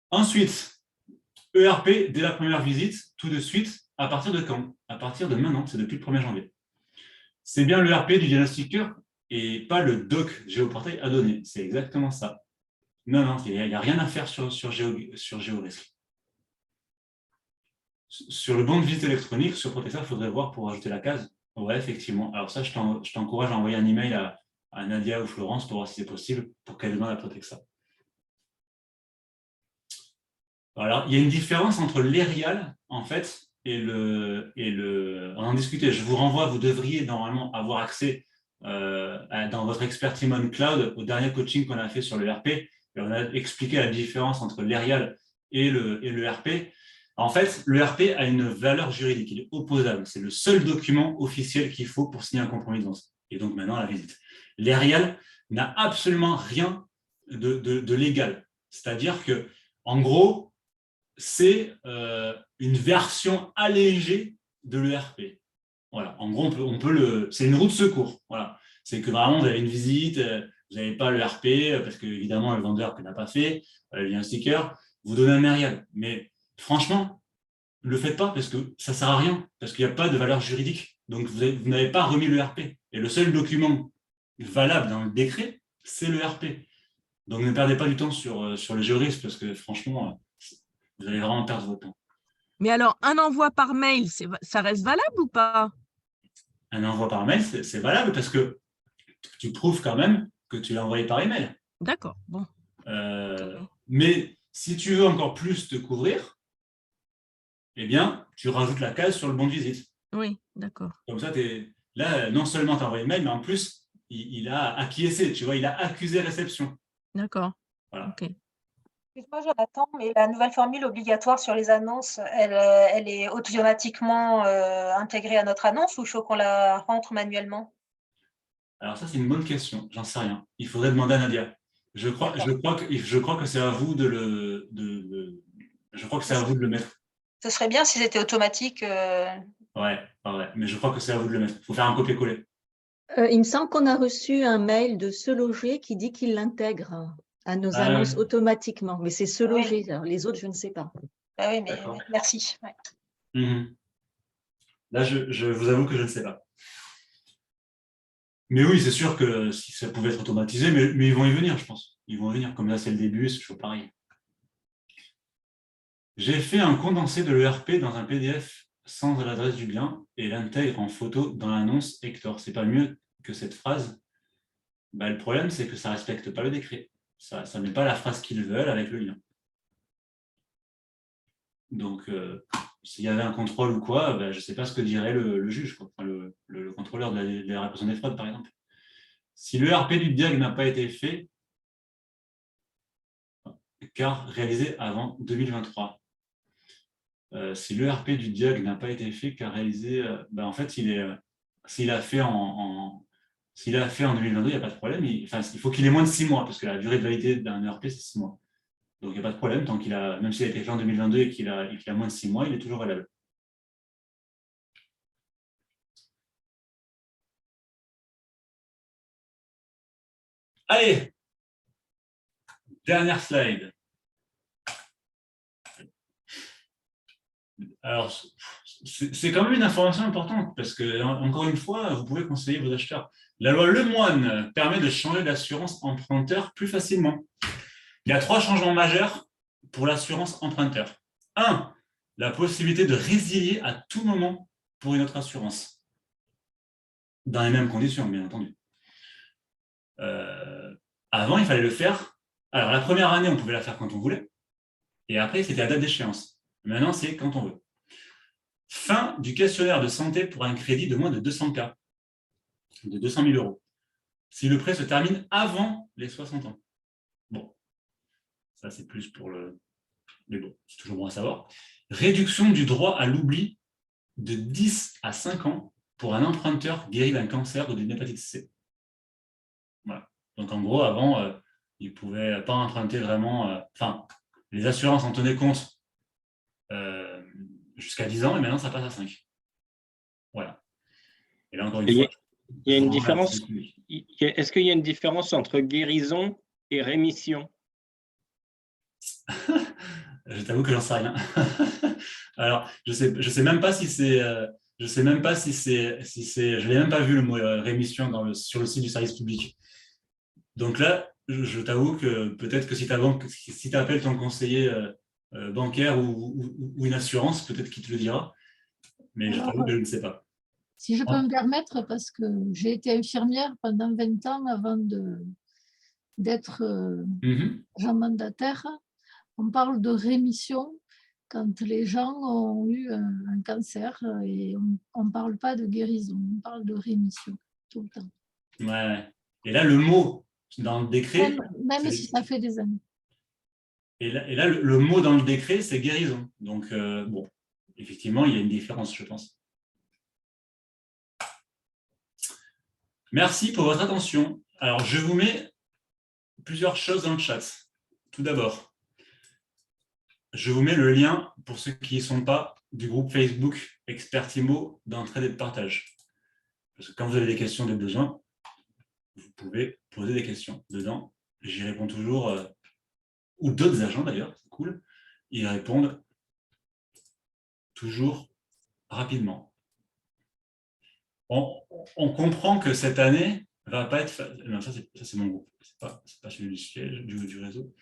Ensuite, ERP, dès la première visite, tout de suite, à partir de quand? À partir de maintenant, c'est depuis le 1er janvier. C'est bien l'ERP du diagnostiqueur et pas le doc géoportail à donner. C'est exactement ça. Non, il n'y a rien à faire sur GeoRisque. Sur le bon de visite électronique, sur Protexta, il faudrait voir pour ajouter la case. Ouais, effectivement. Alors ça, je t'encourage à envoyer un email à Nadia ou Florence pour voir si c'est possible, pour qu'elle demande à Protexta. Alors, il y a une différence entre l'ERIAL, en fait, et le… On en discutait. Je vous renvoie, vous devriez normalement avoir accès dans votre Expert Timon Cloud au dernier coaching qu'on a fait sur le RP. Et on a expliqué la différence entre l'ERIAL et le RP. En fait, le RP a une valeur juridique, il est opposable. C'est le seul document officiel qu'il faut pour signer un compromis de vente. Et donc maintenant, la visite. L'ERIAL n'a absolument rien de légal. C'est-à-dire que, en gros, c'est une version allégée de l'ERP. Voilà. En gros, c'est une roue de secours. Voilà. C'est que vraiment, vous avez une visite, vous n'avez pas le RP, parce qu'évidemment, le vendeur ne l'a pas fait, il y a un sticker, vous donnez un ERIAL. Mais franchement, ne le faites pas parce que ça ne sert à rien, parce qu'il n'y a pas de valeur juridique. Donc, vous n'avez pas remis l'ERP. Et le seul document valable dans le décret, c'est l'ERP. Donc, ne perdez pas du temps sur le géorisque parce que franchement, vous allez vraiment perdre votre temps. Mais alors, un envoi par mail, ça reste valable ou pas? Un envoi par mail, c'est valable parce que tu prouves quand même que tu l'as envoyé par email. D'accord, bon. Mais si tu veux encore plus te couvrir, eh bien, tu rajoutes la case sur le bon de visite. Oui, d'accord. Comme ça, là, non seulement tu as envoyé le mail, mais en plus, il a acquiescé, tu vois, il a accusé réception. D'accord. Voilà. Ok. Excuse-moi, Jonathan, mais la nouvelle formule obligatoire sur les annonces, elle est automatiquement intégrée à notre annonce ou il faut qu'on la rentre manuellement? Alors ça, c'est une bonne question. J'en sais rien. Il faudrait demander à Nadia. Je crois que c'est à vous de le mettre. Ce serait bien si c'était automatique. Ouais, mais je crois que c'est à vous de le mettre. Il faut faire un copier-coller. Il me semble qu'on a reçu un mail de Se Loger qui dit qu'il l'intègre à nos annonces automatiquement. Mais c'est Se Loger. Alors, les autres, je ne sais pas. Ah oui, mais merci. Ouais. Là, je vous avoue que je ne sais pas. Mais oui, c'est sûr que si ça pouvait être automatisé, mais ils vont y venir, je pense. Ils vont y venir. Comme là, c'est le début, c'est toujours pareil. J'ai fait un condensé de l'ERP dans un PDF sans l'adresse du bien et l'intègre en photo dans l'annonce Hector. C'est pas mieux que cette phrase. Le problème, c'est que ça ne respecte pas le décret. Ça ne met pas la phrase qu'ils veulent avec le lien. Donc, s'il y avait un contrôle ou quoi, je ne sais pas ce que dirait le juge, quoi. Enfin, le contrôleur de la répression des fraudes, par exemple. Si l'ERP du DIAG n'a pas été fait, car réalisé avant 2023. Si l'ERP du DIAG n'a pas été fait, car réalisé, en fait, s'il a fait en 2022, il n'y a pas de problème. Il faut qu'il ait moins de 6 mois, parce que la durée de validité d'un ERP, c'est 6 mois. Donc, il n'y a pas de problème, tant qu'il a, même s'il a été fait en 2022 et qu'il a moins de 6 mois, il est toujours valable. Allez, dernière slide. Alors, c'est quand même une information importante parce que, encore une fois, vous pouvez conseiller vos acheteurs. La loi Lemoine permet de changer d'assurance emprunteur plus facilement. Il y a 3 changements majeurs pour l'assurance emprunteur. 1, la possibilité de résilier à tout moment pour une autre assurance. Dans les mêmes conditions, bien entendu. Avant, il fallait le faire. Alors, la première année, on pouvait la faire quand on voulait. Et après, c'était à date d'échéance. Maintenant, c'est quand on veut. Fin du questionnaire de santé pour un crédit de moins de 200K, de 200 000 €, si le prêt se termine avant les 60 ans. Bon, ça c'est plus pour le... Mais bon, c'est toujours bon à savoir. Réduction du droit à l'oubli de 10 à 5 ans pour un emprunteur guéri d'un cancer ou d'une hépatite C. Voilà. Donc en gros, avant, ils ne pouvaient pas emprunter vraiment... les assurances en tenaient compte jusqu'à 10 ans et maintenant ça passe à 5. Voilà. Et là encore une fois, il y a une différence. Est-ce qu'il y a une différence entre guérison et rémission? Je t'avoue que j'en sais rien. Alors, je sais même pas si c'est, je l'ai même pas vu le mot rémission sur le site du service public. Donc là, je t'avoue que peut-être que si tu appelles ton conseiller bancaire ou une assurance, peut-être qu'il te le dira, mais je t'avoue que je ne sais pas. Si je peux me permettre, parce que j'ai été infirmière pendant 20 ans avant d'être agent mandataire, on parle de rémission quand les gens ont eu un cancer et on ne parle pas de guérison, on parle de rémission tout le temps. Ouais. Et là, le mot dans le décret… Même si ça fait des années. Et là le mot dans le décret, c'est guérison. Donc, bon, effectivement, il y a une différence, je pense. Merci pour votre attention. Alors, je vous mets plusieurs choses dans le chat. Tout d'abord, je vous mets le lien, pour ceux qui n'y sont pas, du groupe Facebook Expert Immo d'entraide et de partage. Parce que quand vous avez des questions, des besoins, vous pouvez poser des questions dedans. J'y réponds toujours, ou d'autres agents d'ailleurs, c'est cool. Ils répondent toujours rapidement. On comprend que cette année va pas être... Non, ça c'est mon groupe, c'est pas celui du siège, du réseau.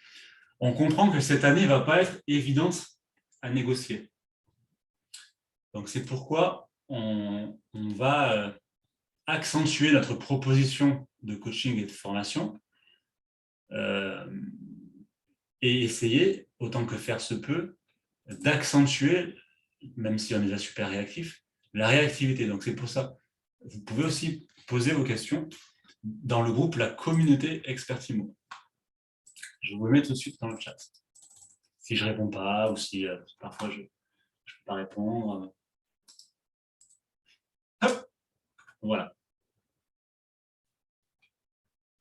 On comprend que cette année ne va pas être évidente à négocier. Donc, c'est pourquoi on va accentuer notre proposition de coaching et de formation et essayer, autant que faire se peut, d'accentuer, même si on est déjà super réactif, la réactivité. Donc, c'est pour ça, vous pouvez aussi poser vos questions dans le groupe La Communauté Expertimo. Je vous le mets tout de suite dans le chat. Si je ne réponds pas ou si parfois je ne peux pas répondre. Hop, voilà.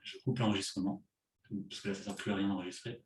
Je coupe l'enregistrement, parce que là, ça ne sert plus à rien d'enregistrer.